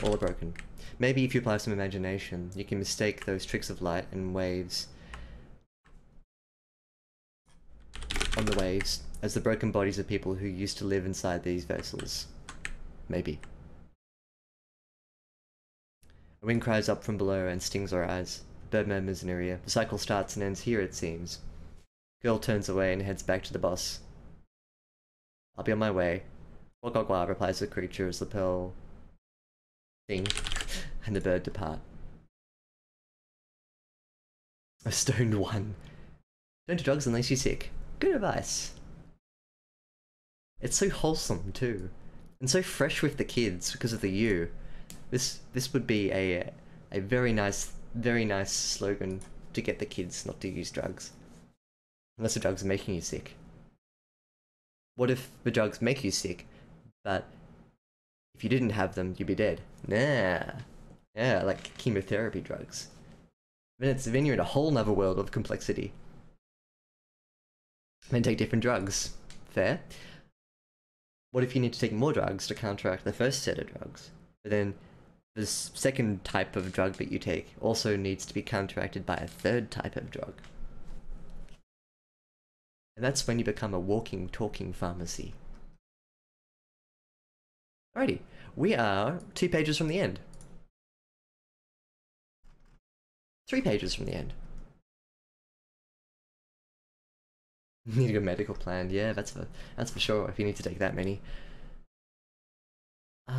All are broken. Maybe if you apply some imagination, you can mistake those tricks of light and waves on the waves as the broken bodies of people who used to live inside these vessels. Maybe. A wind cries up from below and stings her eyes. Bird murmurs in her ear. The cycle starts and ends here, it seems. Girl turns away and heads back to the boss. "I'll be on my way." "Wah wah wah," replies the creature as the pearl thing and the bird depart. A stoned one. Don't do drugs unless you're sick. Good advice. It's so wholesome too, and so fresh with the kids because of the U. This would be a very nice slogan to get the kids not to use drugs. Unless the drugs are making you sick. What if the drugs make you sick, but if you didn't have them, you'd be dead? Nah. Yeah, like chemotherapy drugs. Then you're in a whole nother world of complexity. Then take different drugs. Fair? What if you need to take more drugs to counteract the first set of drugs? But then the second type of drug that you take also needs to be counteracted by a third type of drug. And that's when you become a walking, talking pharmacy. Alrighty, we are 2 pages from the end. 3 pages from the end. Need a medical plan, yeah, that's for sure, if you need to take that many. Let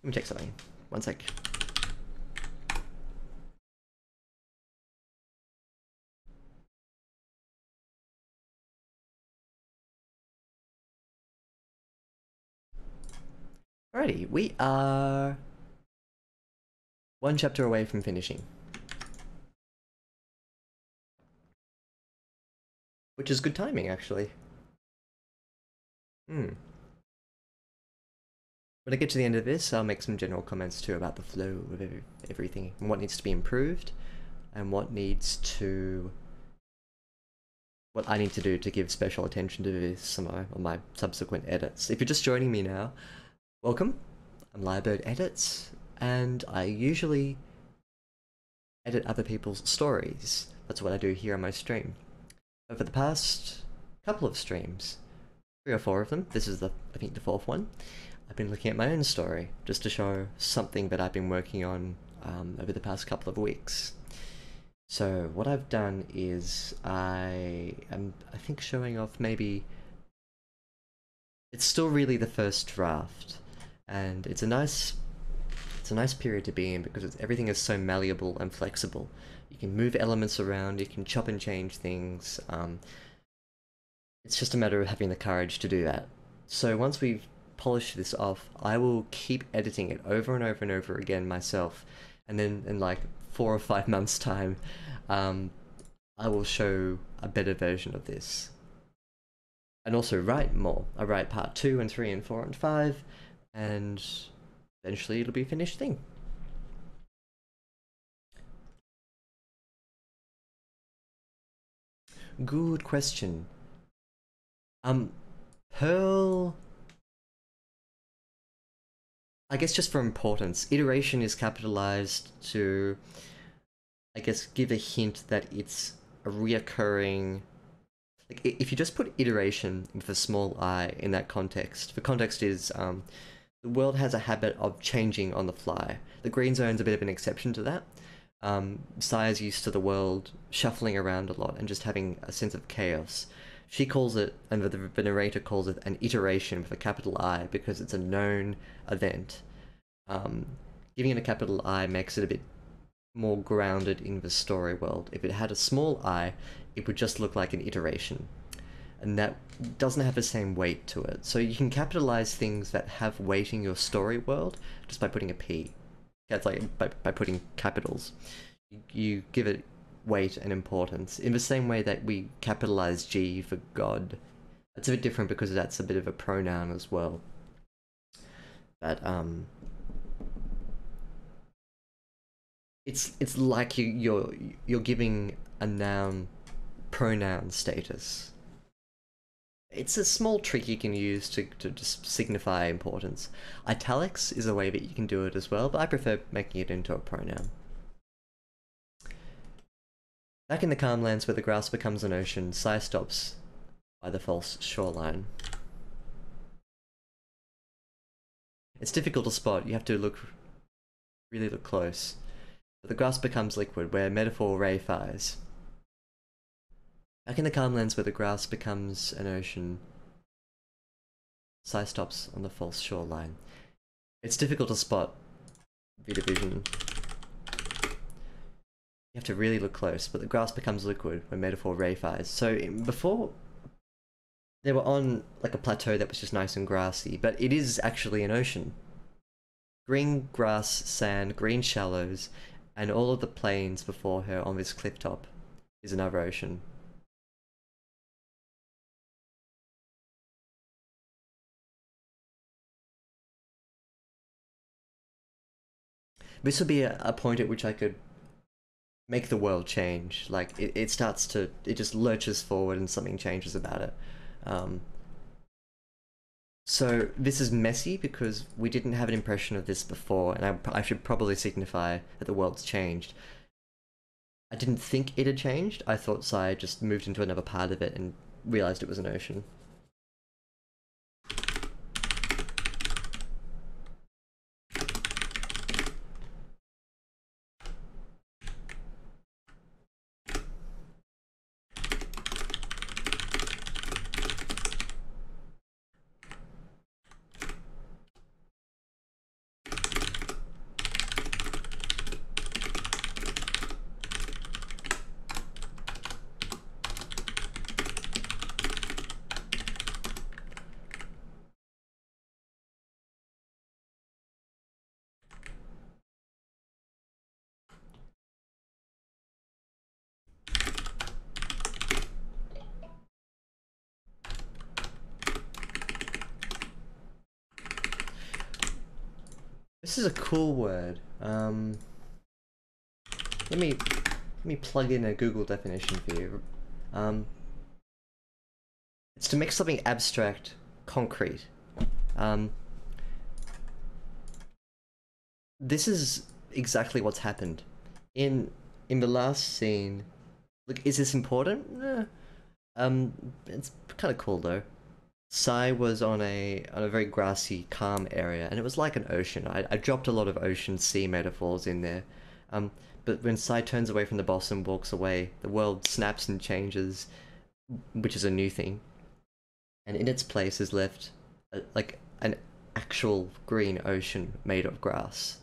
me check something. One sec. Alrighty, we are 1 chapter away from finishing. Which is good timing, actually. When I get to the end of this, I'll make some general comments too about the flow of everything, and what needs to be improved, and what I need to do to give special attention to this on my subsequent edits. If you're just joining me now, welcome. I'm Lyre Edits, and I usually edit other people's stories. That's what I do here on my stream. Over the past couple of streams, 3 or 4 of them, this is I think the 4th one, I've been looking at my own story, just to show something that I've been working on over the past couple of weeks. So what I've done is I think showing off maybe, it's still really the first draft, and it's a nice period to be in because everything is so malleable and flexible. You can move elements around, you can chop and change things. It's just a matter of having the courage to do that. So once we've polished this off, I will keep editing it over and over and over again myself, and then in like 4 or 5 months time, I will show a better version of this. And also write more. I write part 2 and 3 and 4 and 5, and eventually it'll be a finished thing. Good question. Pearl, I guess just for importance, iteration is capitalized to, I guess, give a hint that it's a reoccurring. Like, if you just put iteration with a small I in that context, the context is the the world has a habit of changing on the fly. The green zone's a bit of an exception to that. Sai is used to the world shuffling around a lot and just having a sense of chaos. She calls it, and the narrator calls it, an iteration with a capital I because it's a known event. Giving it a capital I makes it a bit more grounded in the story world. If it had a small I, it would just look like an iteration. And that doesn't have the same weight to it. So you can capitalize things that have weight in your story world just by putting a P. That's like by putting capitals. You give it weight and importance in the same way that we capitalize G for God. It's a bit different because that's a bit of a pronoun as well. But it's like you're giving a noun pronoun status. It's a small trick you can use to just signify importance. Italics is a way that you can do it as well, but I prefer making it into a pronoun. Back in the calm lands where the grass becomes an ocean, Sai stops by the false shoreline. It's difficult to spot, you have to really look close. But the grass becomes liquid, where metaphor reifies. Back in the calm lands where the grass becomes an ocean, Sai stops on the false shoreline. It's difficult to spot via vision. You have to really look close, but the grass becomes liquid when metaphor reifies. So before, they were on like a plateau that was just nice and grassy, but it is actually an ocean. Green grass, sand, green shallows, and all of the plains before her on this cliff top is another ocean. This would be a point at which I could make the world change. Like, it starts to, it just lurches forward and something changes about it. So this is messy because we didn't have an impression of this before, and I should probably signify that the world's changed. I didn't think it had changed. I thought Sai just moved into another part of it and realized it was an ocean. This is a cool word. Let me plug in a Google definition for you. It's to make something abstract concrete. This is exactly what's happened. In the last scene, look, is this important? It's kind of cool though. Sai was on a very grassy, calm area, and it was like an ocean. I dropped a lot of ocean sea metaphors in there. But when Sai turns away from the boss and walks away, the world snaps and changes, which is a new thing. And in its place is left like an actual green ocean made of grass.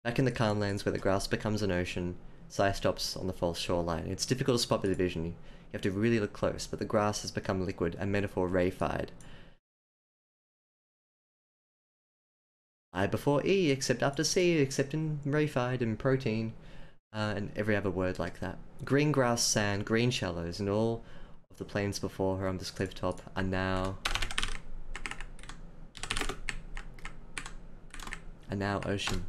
Back in the calm lands where the grass becomes an ocean, Sai stops on the false shoreline. It's difficult to spot with the vision. You have to really look close, but the grass has become liquid, a metaphor reified. I before E, except after C, except in reified and protein, and every other word like that. Green grass, sand, green shallows, and all of the plains before her on this cliff top are now ocean.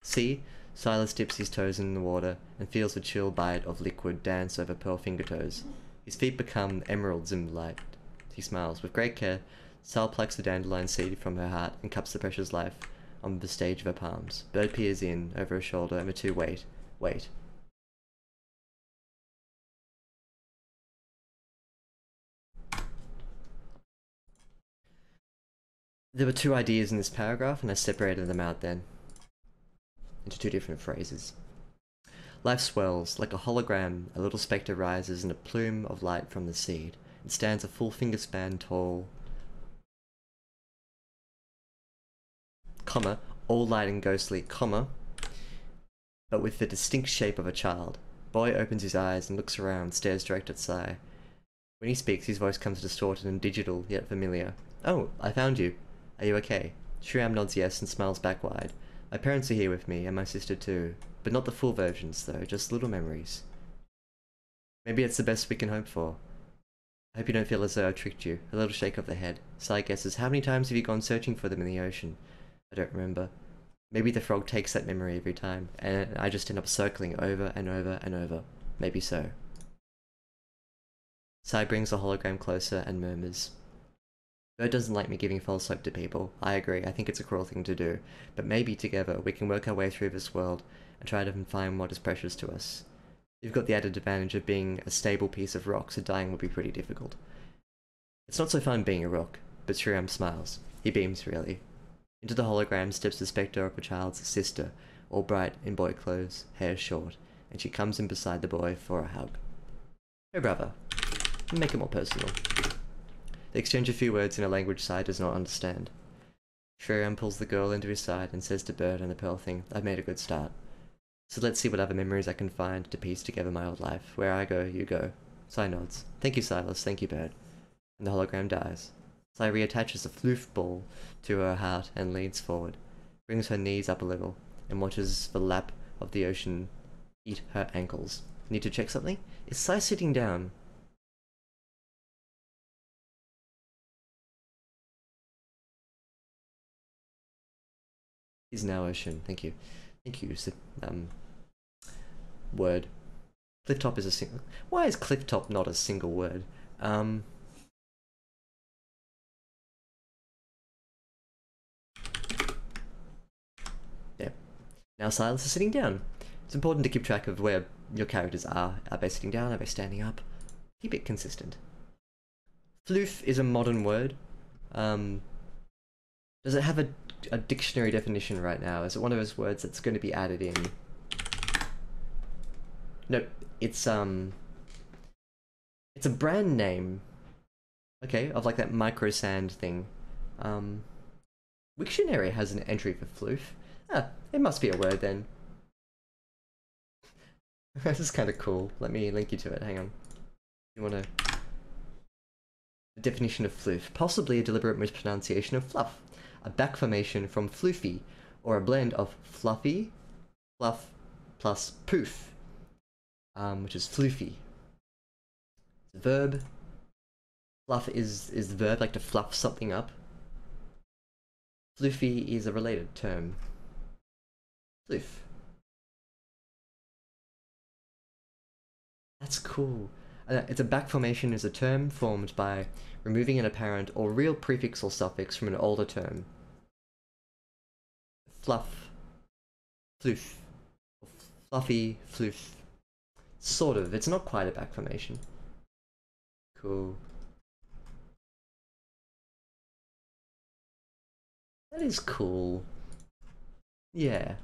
See? Silas dips his toes in the water and feels the chill bite of liquid dance over pearl finger toes. His feet become emeralds in the light. He smiles. With great care, Sal plucks the dandelion seed from her heart and cups the precious life on the stage of her palms. Bird peers in over her shoulder and the two wait. There were two ideas in this paragraph, and I separated them out then into two different phrases. Life swells, like a hologram, a little spectre rises in a plume of light from the seed. It stands a full finger span tall, comma, all light and ghostly, comma, but with the distinct shape of a child. Boy opens his eyes and looks around, stares direct at Sai. When he speaks, his voice comes distorted and digital, yet familiar. Oh, I found you. Are you okay? Shriram nods yes and smiles back wide. My parents are here with me, and my sister too. But not the full versions, though, just little memories. Maybe it's the best we can hope for. I hope you don't feel as though I tricked you. A little shake of the head. Sai guesses, how many times have you gone searching for them in the ocean? I don't remember. Maybe the frog takes that memory every time, and I just end up circling over and over and over. Maybe so. Sai brings the hologram closer and murmurs. Bird doesn't like me giving false hope to people. I agree, I think it's a cruel thing to do. But maybe together we can work our way through this world and try to find what is precious to us. You've got the added advantage of being a stable piece of rock, so dying would be pretty difficult. It's not so fun being a rock, but Shriram smiles. He beams really. Into the hologram steps the spectre of a child's sister, all bright in boy clothes, hair short, and she comes in beside the boy for a hug. Hey brother. Make it more personal. They exchange a few words in a language Sai does not understand. Shriram pulls the girl into his side and says to Bird and the Pearl Thing, I've made a good start. So let's see what other memories I can find to piece together my old life. Where I go, you go. Sai nods. Thank you, Silas. Thank you, Bird. And the hologram dies. Sai reattaches the floof ball to her heart and leans forward, brings her knees up a little, and watches the lap of the ocean eat her ankles. Need to check something? Is Sai sitting down? Is now ocean. Thank you. Thank you. Word. Clifftop is a single. Why is clifftop not a single word? Yeah. Now Silas is sitting down. It's important to keep track of where your characters are. Are they sitting down? Are they standing up? Keep it consistent. Floof is a modern word. Does it have a dictionary definition right now? Is it one of those words that's going to be added in? Nope. It's a brand name. Okay, of like that micro sand thing. Wiktionary has an entry for floof. Ah, it must be a word then. This is kind of cool. Let me link you to it. Hang on. You wanna... The definition of floof. Possibly a deliberate mispronunciation of fluff. A back formation from floofy, or a blend of fluffy, fluff, plus poof, which is floofy. The verb. Fluff is the verb, like to fluff something up. Floofy is a related term. Floof. That's cool. It's a back formation is a term formed by removing an apparent or real prefix or suffix from an older term. Fluff, floof, or fluffy, floof. Sort of. It's not quite a back formation. Cool. That is cool. Yeah.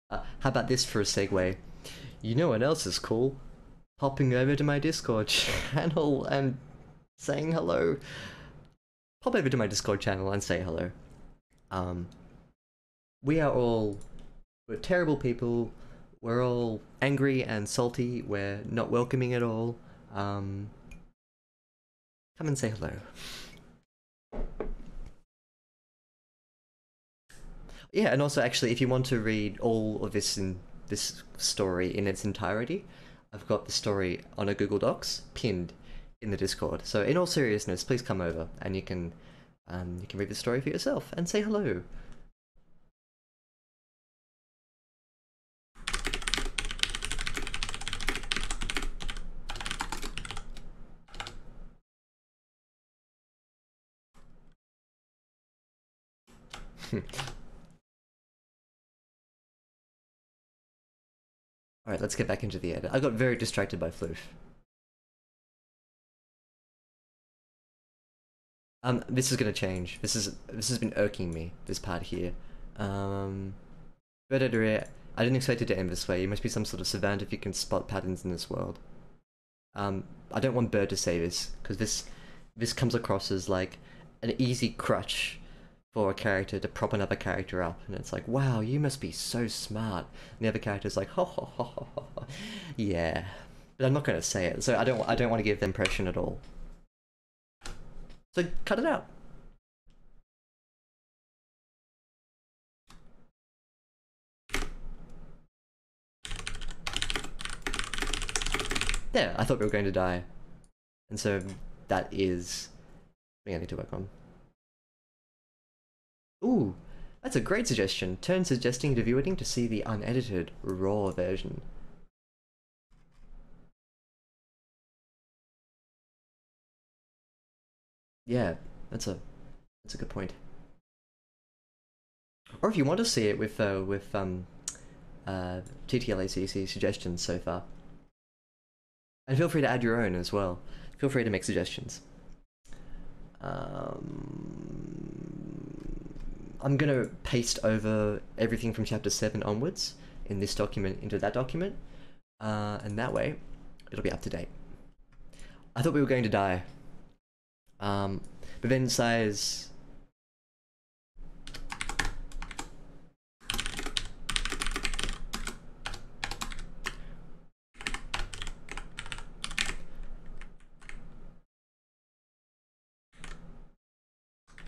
How about this for a segue? You know what else is cool? Popping over to my Discord channel and saying hello. Pop over to my Discord channel and say hello. We're terrible people. We're all angry and salty. We're not welcoming at all. Come and say hello. Yeah, and also actually, if you want to read all of this story in its entirety, I've got the story on a Google Docs pinned in the Discord. So in all seriousness, please come over and you can read the story for yourself and say hello. Alright, let's get back into the edit. I got very distracted by Floof. This is gonna change. This has been irking me, this part here. Bird Edere, I didn't expect it to end this way. You must be some sort of savant if you can spot patterns in this world. I don't want Bird to say this, because this comes across as like an easy crutch for a character to prop another character up, and it's like, wow, you must be so smart. And the other character's like, ho ho ho ho ho. Yeah, but I'm not going to say it, so I don't want to give the impression at all. So cut it out. There, I thought we were going to die, and so that is something I need to work on. Ooh, that's a great suggestion. Turn suggesting to viewing to see the unedited, raw version. Yeah, that's a good point. Or if you want to see it with TTLACC suggestions so far. And feel free to add your own as well. Feel free to make suggestions. I'm gonna paste over everything from chapter 7 onwards in this document into that document, and that way it'll be up to date. I thought we were going to die, but then says,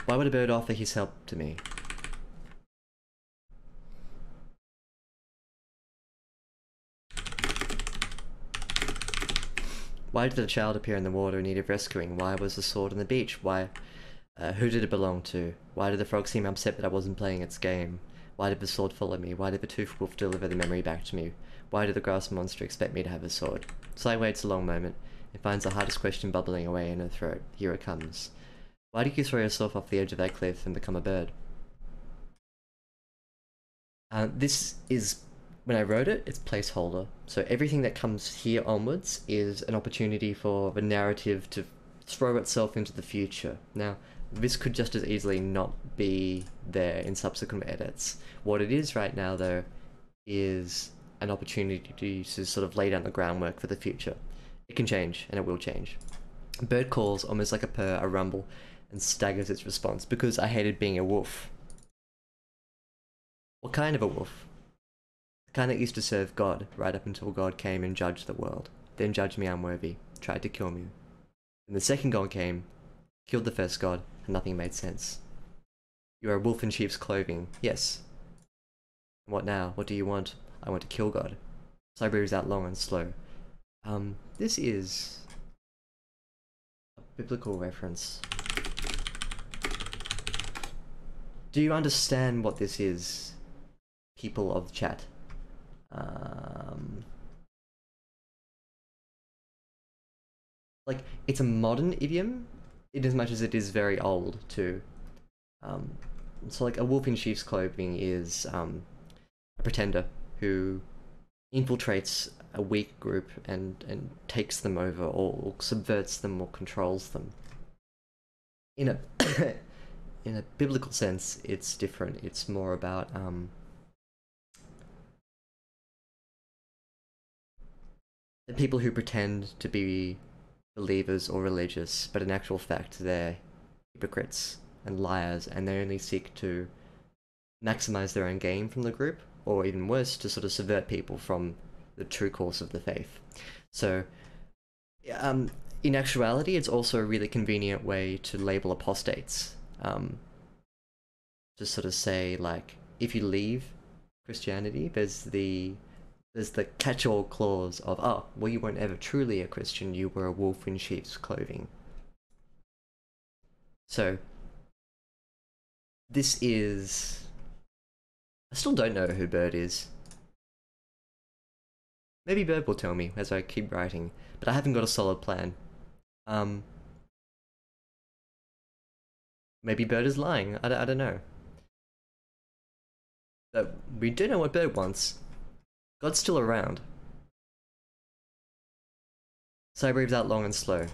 why would a bird offer his help to me? Why did the child appear in the water in need of rescuing? Why was the sword on the beach? Why? Who did it belong to? Why did the frog seem upset that I wasn't playing its game? Why did the sword follow me? Why did the toothed wolf deliver the memory back to me? Why did the grass monster expect me to have a sword? Sly waits a long moment and finds the hardest question bubbling away in her throat. Here it comes. Why did you throw yourself off the edge of that cliff and become a bird? This is, when I wrote it, it's placeholder. So everything that comes here onwards is an opportunity for the narrative to throw itself into the future. Now, this could just as easily not be there in subsequent edits. What it is right now, though, is an opportunity to sort of lay down the groundwork for the future. It can change, and it will change. A bird calls almost like a purr, a rumble, and staggers its response, because I hated being a wolf. What kind of a wolf? The kind that used to serve God, right up until God came and judged the world. Then judged me unworthy, tried to kill me. And the second God came, killed the first God, and nothing made sense. You are a wolf in sheep's clothing, yes. What now? What do you want? I want to kill God. So I breathes out long and slow. This is a biblical reference. Do you understand what this is, people of the chat? Like, it's a modern idiom, in as much as it is very old, too. So like, a wolf in sheep's clothing is a pretender who infiltrates a weak group and takes them over, or subverts them, or controls them. In a in a biblical sense, it's different. It's more about the people who pretend to be believers or religious, but in actual fact they're hypocrites and liars, and they only seek to maximize their own gain from the group, or even worse, to sort of subvert people from the true course of the faith. So, in actuality, it's also a really convenient way to label apostates. To sort of say, like, if you leave Christianity, there's the catch-all clause of, oh, well, you weren't ever truly a Christian, you were a wolf in sheep's clothing. So, this is... I still don't know who Bird is. Maybe Bird will tell me as I keep writing, but I haven't got a solid plan. Maybe Bird is lying, I don't know. But we do know what Bird wants. God's still around. So I breathes out long and slow.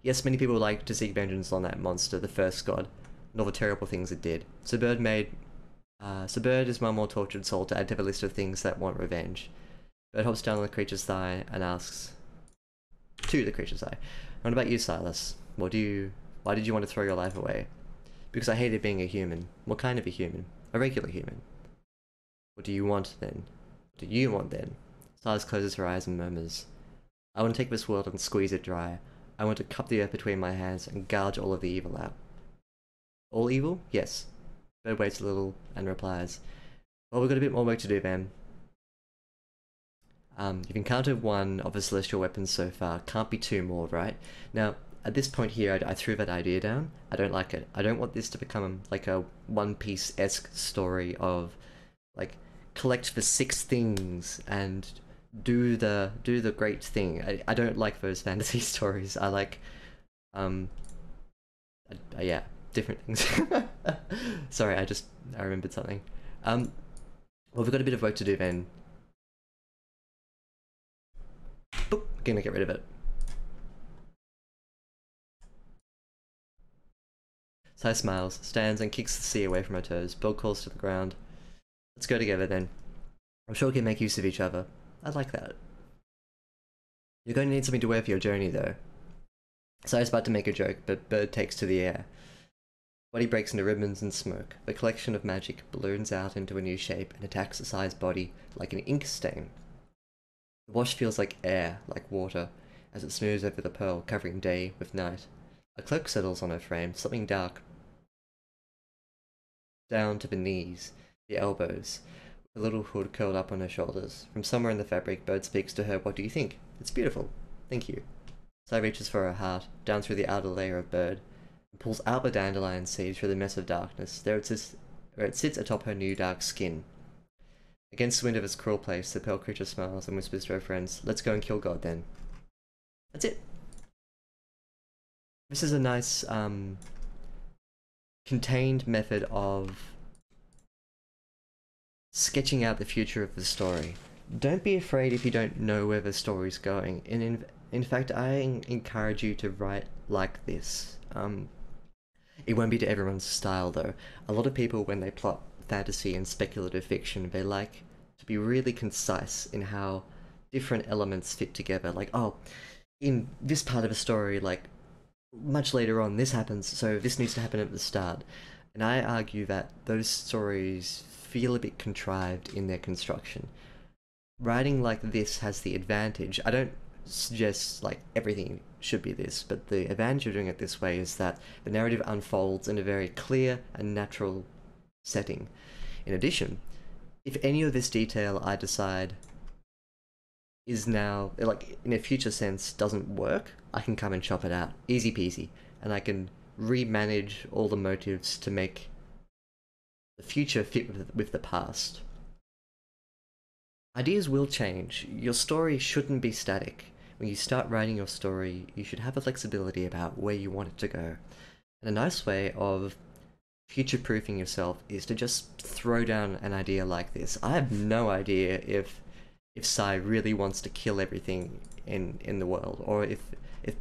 Yes, many people like to seek vengeance on that monster, the first god, and all the terrible things it did. So Bird is one more tortured soul to add to the list of things that want revenge. Bird hops down on the creature's thigh and asks, to the creature's thigh, "What about you, Silas? Why did you want to throw your life away?" "Because I hated being a human." "What kind of a human?" "A regular human." "What do you want then?" "What do you want then?" Silas closes her eyes and murmurs, "I want to take this world and squeeze it dry. I want to cup the earth between my hands and gouge all of the evil out." "All evil?" "Yes." Bird waits a little and replies, "Well, we've got a bit more work to do, man. You've encountered one of the celestial weapons so far. Can't be two more, right?" Now, at this point here, I threw that idea down. I don't like it. I don't want this to become like a One Piece-esque story of, like, collect the 6 things and do the great thing. I don't like those fantasy stories. I like, yeah, different things. Sorry, I remembered something. Well, we've got a bit of work to do then. Boop, gonna get rid of it. Sai smiles, stands and kicks the sea away from her toes. Bill calls to the ground. "Let's go together then. I'm sure we can make use of each other." I like that. "You're going to need something to wear for your journey, though." Sai's about to make a joke, but Bird takes to the air. Body breaks into ribbons and smoke. The collection of magic balloons out into a new shape and attacks Sai's body like an ink stain. The wash feels like air, like water, as it smooths over the pearl, covering day with night. A cloak settles on her frame, something dark, down to the knees, the elbows, with a little hood curled up on her shoulders. From somewhere in the fabric, Bird speaks to her. "What do you think?" "It's beautiful." "Thank you." Sai reaches for her heart, down through the outer layer of Bird, and pulls out the dandelion seed through the mess of darkness. There it sits, where it sits atop her new dark skin. Against the wind of its cruel place, the pearl creature smiles and whispers to her friends, "Let's go and kill God then." That's it. This is a nice, contained method of sketching out the future of the story. Don't be afraid if you don't know where the story's going. And in fact, I encourage you to write like this. It won't be to everyone's style, though. A lot of people, when they plot fantasy and speculative fiction, they like to be really concise in how different elements fit together. Like, oh, in this part of a story, like, much later on, this happens, so this needs to happen at the start. And I argue that those stories feel a bit contrived in their construction. Writing like this has the advantage. I don't suggest like everything should be this, but the advantage of doing it this way is that the narrative unfolds in a very clear and natural setting. In addition, if any of this detail I decide is now, like, in a future sense doesn't work, I can come and chop it out. Easy peasy. And I can remanage all the motives to make the future fit with the past. Ideas will change. Your story shouldn't be static. When you start writing your story, you should have a flexibility about where you want it to go. And a nice way of future-proofing yourself is to just throw down an idea like this. I have no idea if Sai really wants to kill everything in the world, or if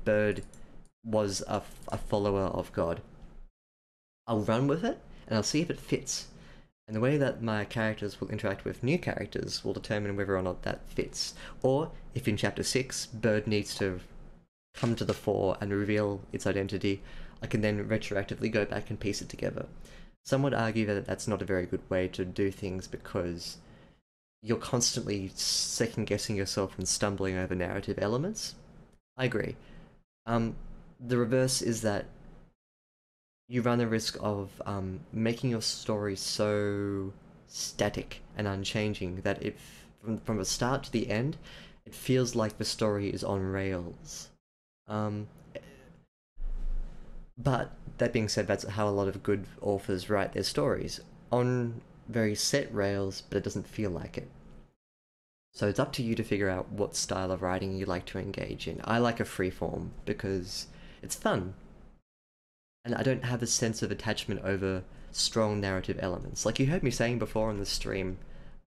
Bird was a follower of God. I'll run with it, and I'll see if it fits. And the way that my characters will interact with new characters will determine whether or not that fits. Or, if in Chapter 6, Bird needs to come to the fore and reveal its identity, I can then retroactively go back and piece it together. Some would argue that that's not a very good way to do things because you're constantly second-guessing yourself and stumbling over narrative elements. I agree. The reverse is that you run the risk of making your story so static and unchanging that from the start to the end, it feels like the story is on rails. But that being said, that's how a lot of good authors write their stories. On very set rails, but it doesn't feel like it. So it's up to you to figure out what style of writing you like to engage in. I like a freeform because it's fun. And I don't have a sense of attachment over strong narrative elements. Like you heard me saying before on the stream,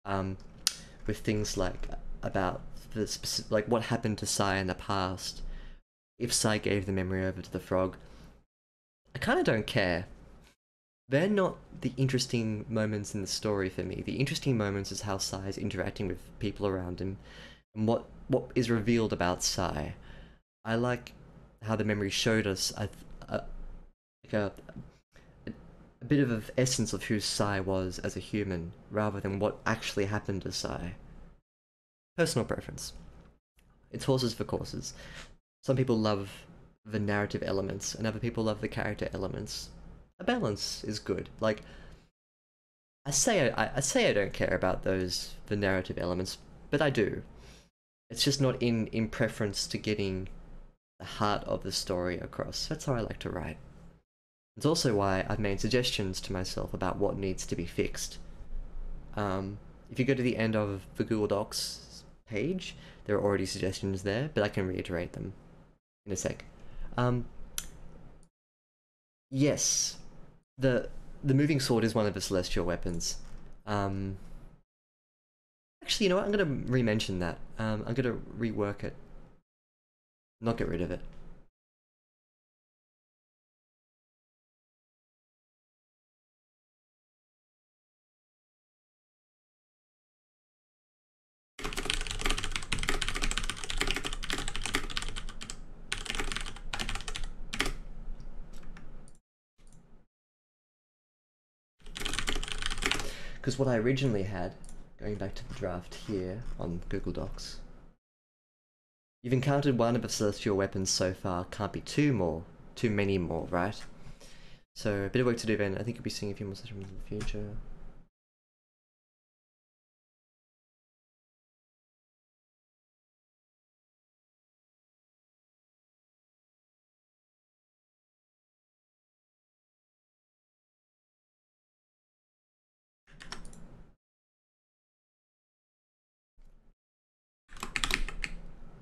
with things like about the specific, like what happened to Sai in the past. if Sai gave the memory over to the frog, I kind of don't care. They're not the interesting moments in the story for me. The interesting moments is how Sai is interacting with people around him, and what is revealed about Sai. I like how the memory showed us like a bit of an essence of who Sai was as a human, rather than what actually happened to Sai. Personal preference. It's horses for courses. Some people love the narrative elements, and other people love the character elements. A balance is good. Like, I say I don't care about the narrative elements, but I do. It's just not in preference to getting the heart of the story across. That's how I like to write. It's also why I've made suggestions to myself about what needs to be fixed. If you go to the end of the Google Docs page, there are already suggestions there, but I can reiterate them in a sec. Yes, the moving sword is one of the celestial weapons. Actually, you know what? I'm gonna re-mention that. I'm gonna rework it. Not get rid of it. Because what I originally had, going back to the draft here on Google Docs, you've encountered one of the celestial weapons so far, can't be too many more, right? So, a bit of work to do then. I think you'll be seeing a few more sessions in the future.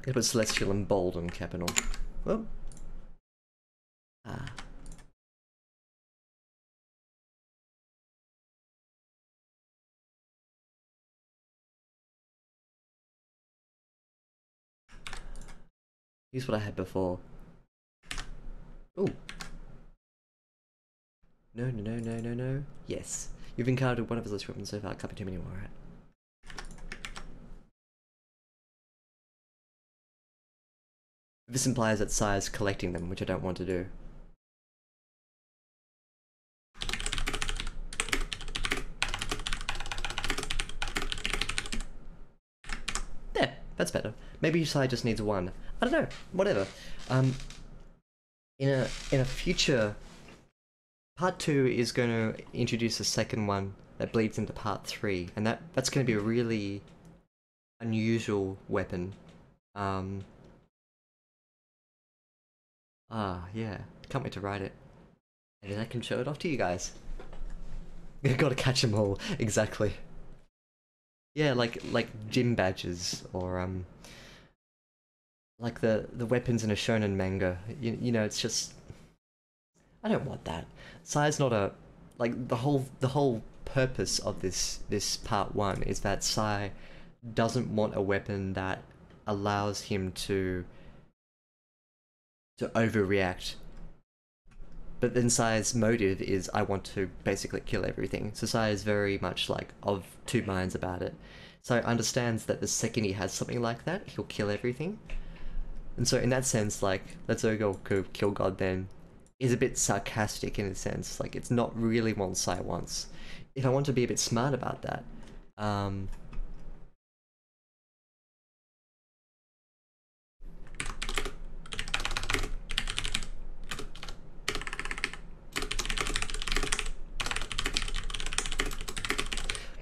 It was celestial and bold on capital. Well. Ah. Here's what I had before. Ooh. No. Yes. You've encountered one of his list weapons so far, can't be too many more, right? This implies that Sai is collecting them, which I don't want to do. Yeah, that's better. Maybe Sai just needs one. I don't know. Whatever. In a future, part 2 is going to introduce a second one that bleeds into part 3, and that's going to be a really unusual weapon. Yeah. Can't wait to write it. And then I can show it off to you guys. Gotta catch them all. Exactly. Yeah, like gym badges, or like the weapons in a shonen manga. You know, it's just, I don't want that. Sai's not a, like, the whole purpose of this part 1 is that Sai doesn't want a weapon that allows him to overreact. But then Sai's motive is, I want to basically kill everything. So Sai is very much like of two minds about it. So understands that the second he has something like that, he'll kill everything. And so in that sense, like, let's go kill God then, is a bit sarcastic in a sense. Like, it's not really what Sai wants. If I want to be a bit smart about that,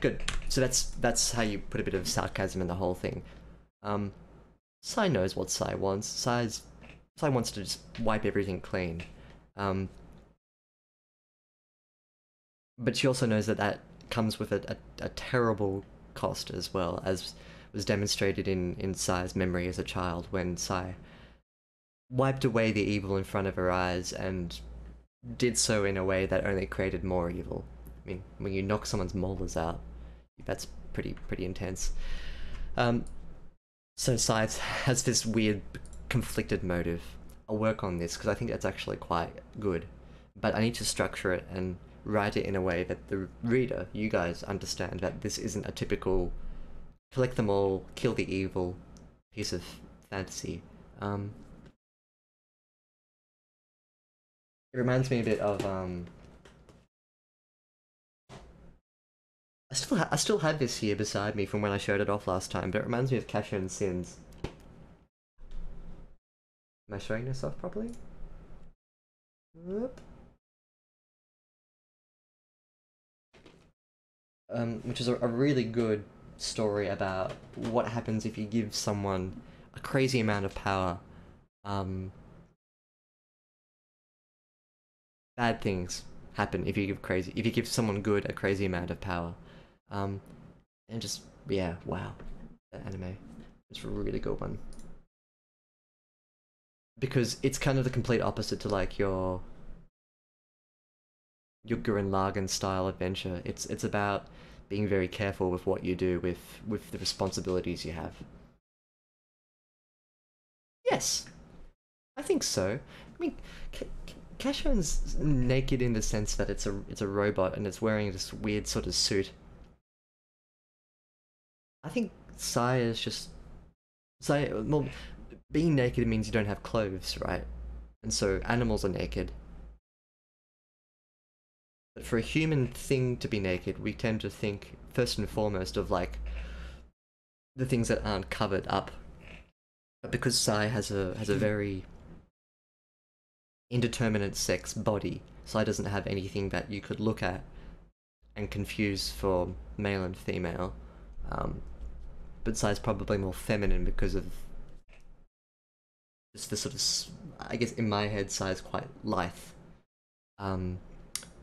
good. So that's how you put a bit of sarcasm in the whole thing. Sai knows what Sai wants. Sai wants to just wipe everything clean. But she also knows that that comes with a terrible cost as well, as was demonstrated in Sai's memory as a child, when Sai wiped away the evil in front of her eyes and did so in a way that only created more evil. I mean, when you knock someone's molars out, that's pretty intense. So Sai has this weird conflicted motive. I'll work on this because I think that's actually quite good. But I need to structure it and write it in a way that the reader, you guys, understand that this isn't a typical collect them all, kill the evil piece of fantasy. Um, it reminds me a bit of I still have this here beside me from when I showed it off last time, but it reminds me of Cashew Sins. Am I showing this off properly? Whoop. Which is a really good story about what happens if you give someone a crazy amount of power. Um, Bad things happen if you give someone good a crazy amount of power. Um, and just yeah, wow, that anime, it's a really good one because it's kind of the complete opposite to like your Gurren Lagann style adventure. It's about being very careful with what you do with the responsibilities you have. Yes, I think so. I mean, Cashman's naked in the sense that it's a robot and it's wearing this weird sort of suit. I think Sai is just Sai. Well, being naked means you don't have clothes, right? And so animals are naked. But for a human thing to be naked, we tend to think first and foremost of like the things that aren't covered up. But because Sai has a very indeterminate sex body, Sai doesn't have anything that you could look at and confuse for male and female. Um, but Sai's probably more feminine because of just the sort of, I guess in my head, Sai's quite lithe. Um,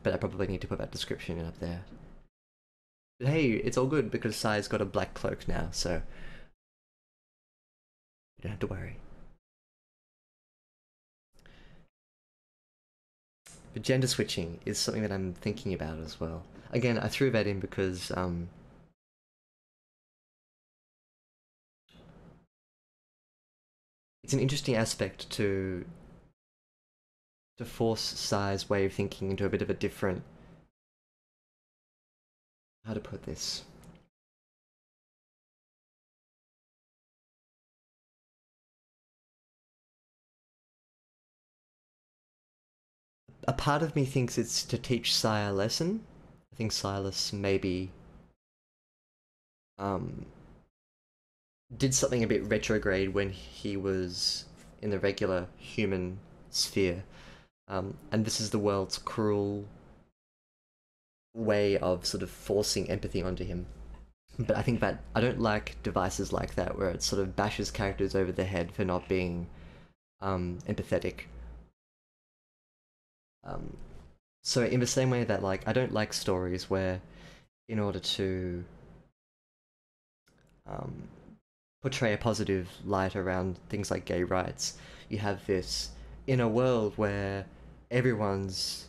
but I probably need to put that description in up there. But hey, it's all good because Sai's got a black cloak now, so you don't have to worry. But gender switching is something that I'm thinking about as well. Again, I threw that in because it's an interesting aspect to force Sai's way of thinking into a bit of a different, how to put this. A part of me thinks it's to teach Sai a lesson. I think Silas maybe um, did something a bit retrograde when he was in the regular human sphere. And this is the world's cruel way of sort of forcing empathy onto him. But I think that I don't like devices like that where it sort of bashes characters over the head for not being empathetic. Um, so in the same way that like I don't like stories where, in order to um, portray a positive light around things like gay rights, you have this in a world where everyone's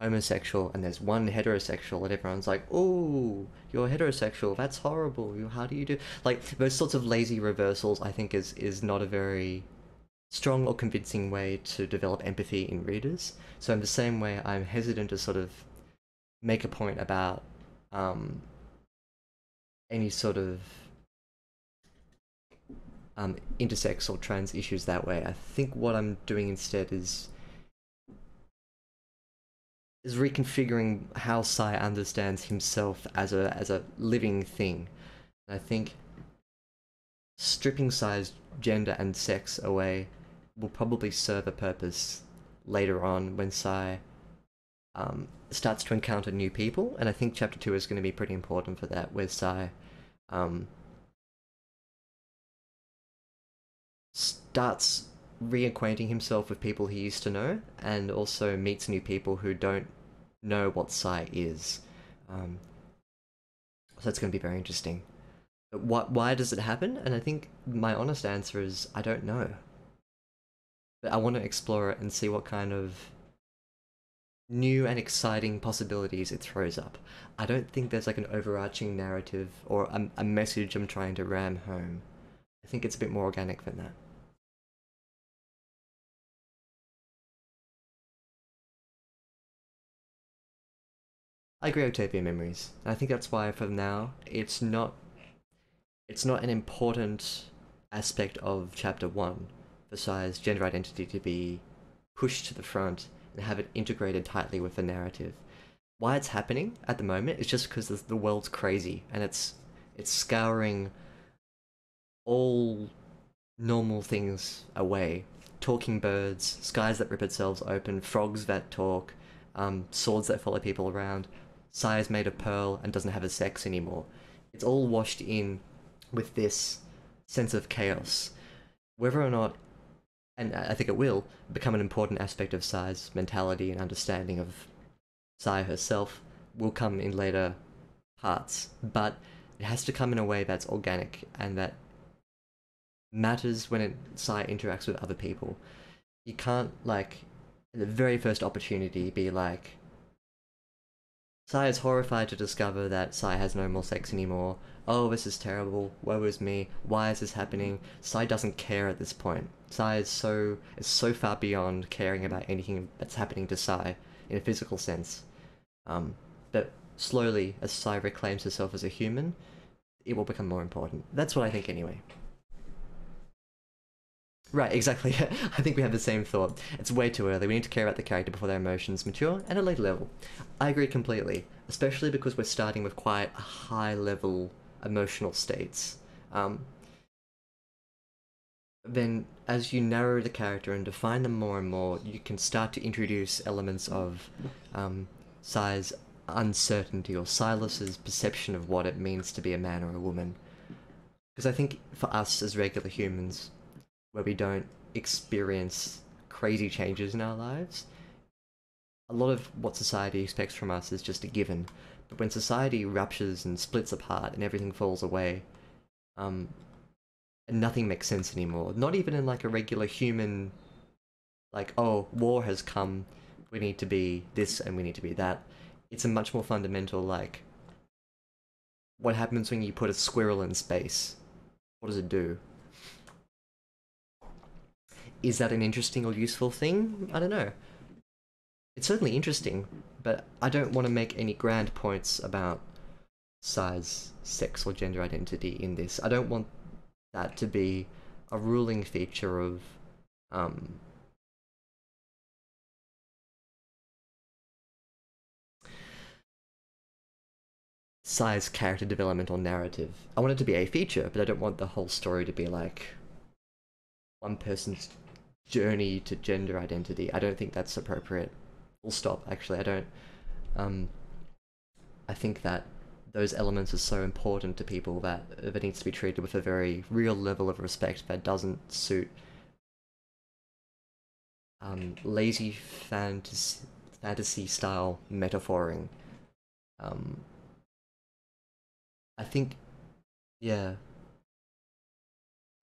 homosexual and there's one heterosexual and everyone's like, oh, you're heterosexual, that's horrible, how do you do like those sorts of lazy reversals. I think is not a very strong or convincing way to develop empathy in readers. So in the same way, I'm hesitant to sort of make a point about any sort of intersex or trans issues that way. I think what I'm doing instead is reconfiguring how Sai understands himself as a living thing. And I think stripping Sai's gender and sex away will probably serve a purpose later on when Sai starts to encounter new people, and I think chapter 2 is going to be pretty important for that, where Sai um, starts reacquainting himself with people he used to know, and also meets new people who don't know what Sai is. So it's going to be very interesting. But why does it happen? And I think my honest answer is I don't know. But I want to explore it and see what kind of new and exciting possibilities it throws up. I don't think there's like an overarching narrative or a message I'm trying to ram home. I think it's a bit more organic than that. I agree with Utopia memories. And I think that's why for now it's not an important aspect of chapter one for Sai's gender identity to be pushed to the front and have it integrated tightly with the narrative. Why it's happening at the moment is just because the world's crazy and it's scouring all normal things away. Talking birds, skies that rip themselves open, frogs that talk, swords that follow people around. Sai is made of pearl and doesn't have a sex anymore. It's all washed in with this sense of chaos. Whether or not, and I think it will, become an important aspect of Sai's mentality and understanding of Sai herself, will come in later parts. But it has to come in a way that's organic and that matters when Sai interacts with other people. You can't, like, in the very first opportunity, be like, Sai is horrified to discover that Sai has no more sex anymore. Oh, this is terrible. Woe is me. Why is this happening? Sai doesn't care at this point. Sai is so far beyond caring about anything that's happening to Sai in a physical sense. But slowly, as Sai reclaims herself as a human, it will become more important. That's what I think anyway. Right, exactly. I think we have the same thought. It's way too early. We need to care about the character before their emotions mature at a later level. I agree completely, especially because we're starting with quite a high level emotional states. Then, as you narrow the character and define them more and more, you can start to introduce elements of Sai's uncertainty or Silas's perception of what it means to be a man or a woman. Because I think for us as regular humans, where we don't experience crazy changes in our lives, a lot of what society expects from us is just a given. But when society ruptures and splits apart and everything falls away, and nothing makes sense anymore, not even in like a regular human, like, oh, war has come, we need to be this and we need to be that. It's a much more fundamental, like, what happens when you put a squirrel in space? What does it do? Is that an interesting or useful thing? I don't know. It's certainly interesting, but I don't want to make any grand points about Sai's sex or gender identity in this. I don't want that to be a ruling feature of Sai's character development or narrative. I want it to be a feature, but I don't want the whole story to be like one person's journey to gender identity. I don't think that's appropriate. Full stop, actually. I don't. I think that those elements are so important to people that it needs to be treated with a very real level of respect that doesn't suit lazy fantasy style metaphoring. I think, yeah,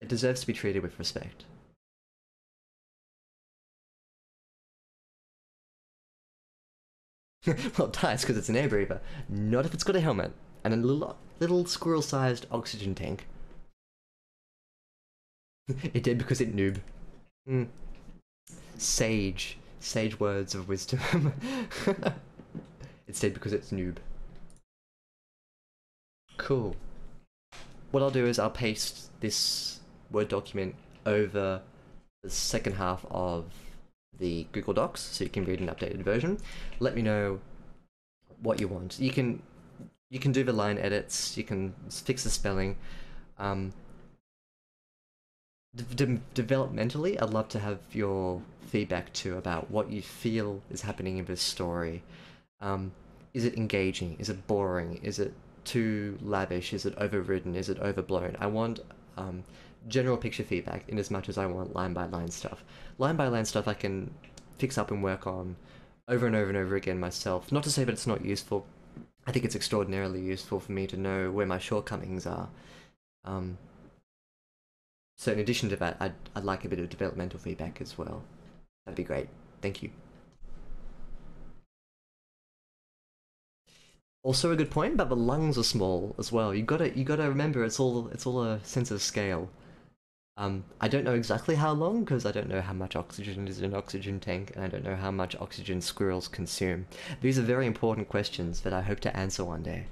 it deserves to be treated with respect. Well, it dies because it's an air breather. Not if it's got a helmet and a little squirrel-sized oxygen tank. It did because it noob. Mm. Sage words of wisdom. It's dead because it's noob. Cool. What I'll do is I'll paste this Word document over the second half of the Google Docs so you can read an updated version. Let me know what you want. You can do the line edits, you can fix the spelling. Developmentally, I'd love to have your feedback too about what you feel is happening in this story. Is it engaging? Is it boring? Is it too lavish? Is it overridden? Is it overblown? I want general picture feedback in as much as I want line by line stuff. Line by line stuff I can fix up and work on over and over and over again myself. Not to say that it's not useful. I think it's extraordinarily useful for me to know where my shortcomings are. So in addition to that, I'd like a bit of developmental feedback as well. That'd be great. Thank you. Also a good point, but the lungs are small as well. You gotta remember it's all a sense of scale. I don't know exactly how long because I don't know how much oxygen is in an oxygen tank and I don't know how much oxygen squirrels consume. These are very important questions that I hope to answer one day.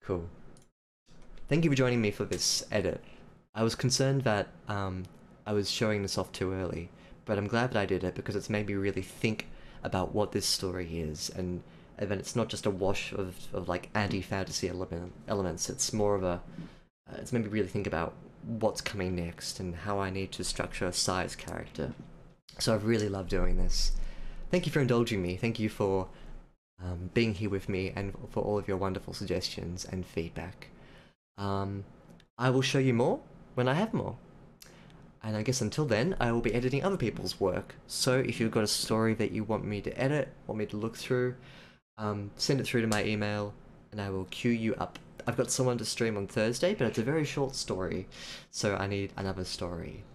Cool. Thank you for joining me for this edit. I was concerned that I was showing this off too early, but I'm glad that I did it because it's made me really think about what this story is, and then it's not just a wash of like anti-fantasy elements, it's more of a... it's made me really think about what's coming next and how I need to structure Sai's character. So I've really loved doing this. Thank you for indulging me, thank you for being here with me and for all of your wonderful suggestions and feedback. I will show you more when I have more. And I guess until then, I will be editing other people's work. So if you've got a story that you want me to edit, want me to look through, send it through to my email, and I will queue you up. I've got someone to stream on Thursday, but it's a very short story, so I need another story.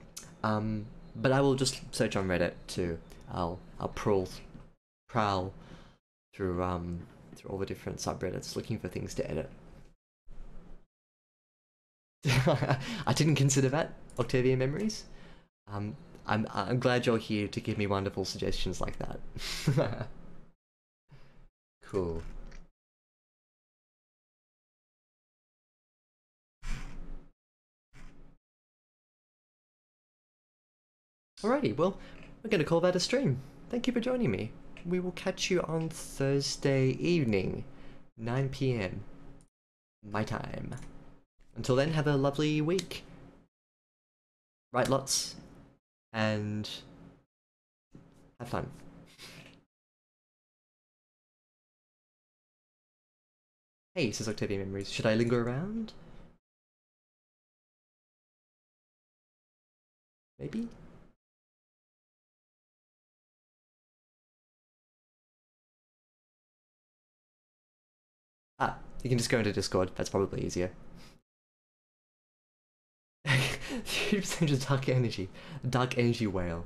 But I will just search on Reddit too. I'll prowl through all the different subreddits looking for things to edit. I didn't consider that, Octavia Memories. I'm glad you're here to give me wonderful suggestions like that. Cool. Alrighty, well, we're going to call that a stream. Thank you for joining me. We will catch you on Thursday evening, 9 PM, my time. Until then, have a lovely week. Write lots, and have fun. Hey, says Octavia Memories, should I linger around? Maybe? Ah, you can just go into Discord, that's probably easier. 3% just dark energy whale.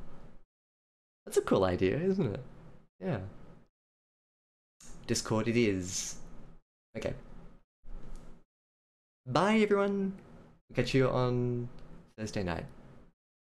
That's a cool idea, isn't it? Yeah. Discord it is. Okay. Bye everyone. Catch you on Thursday night.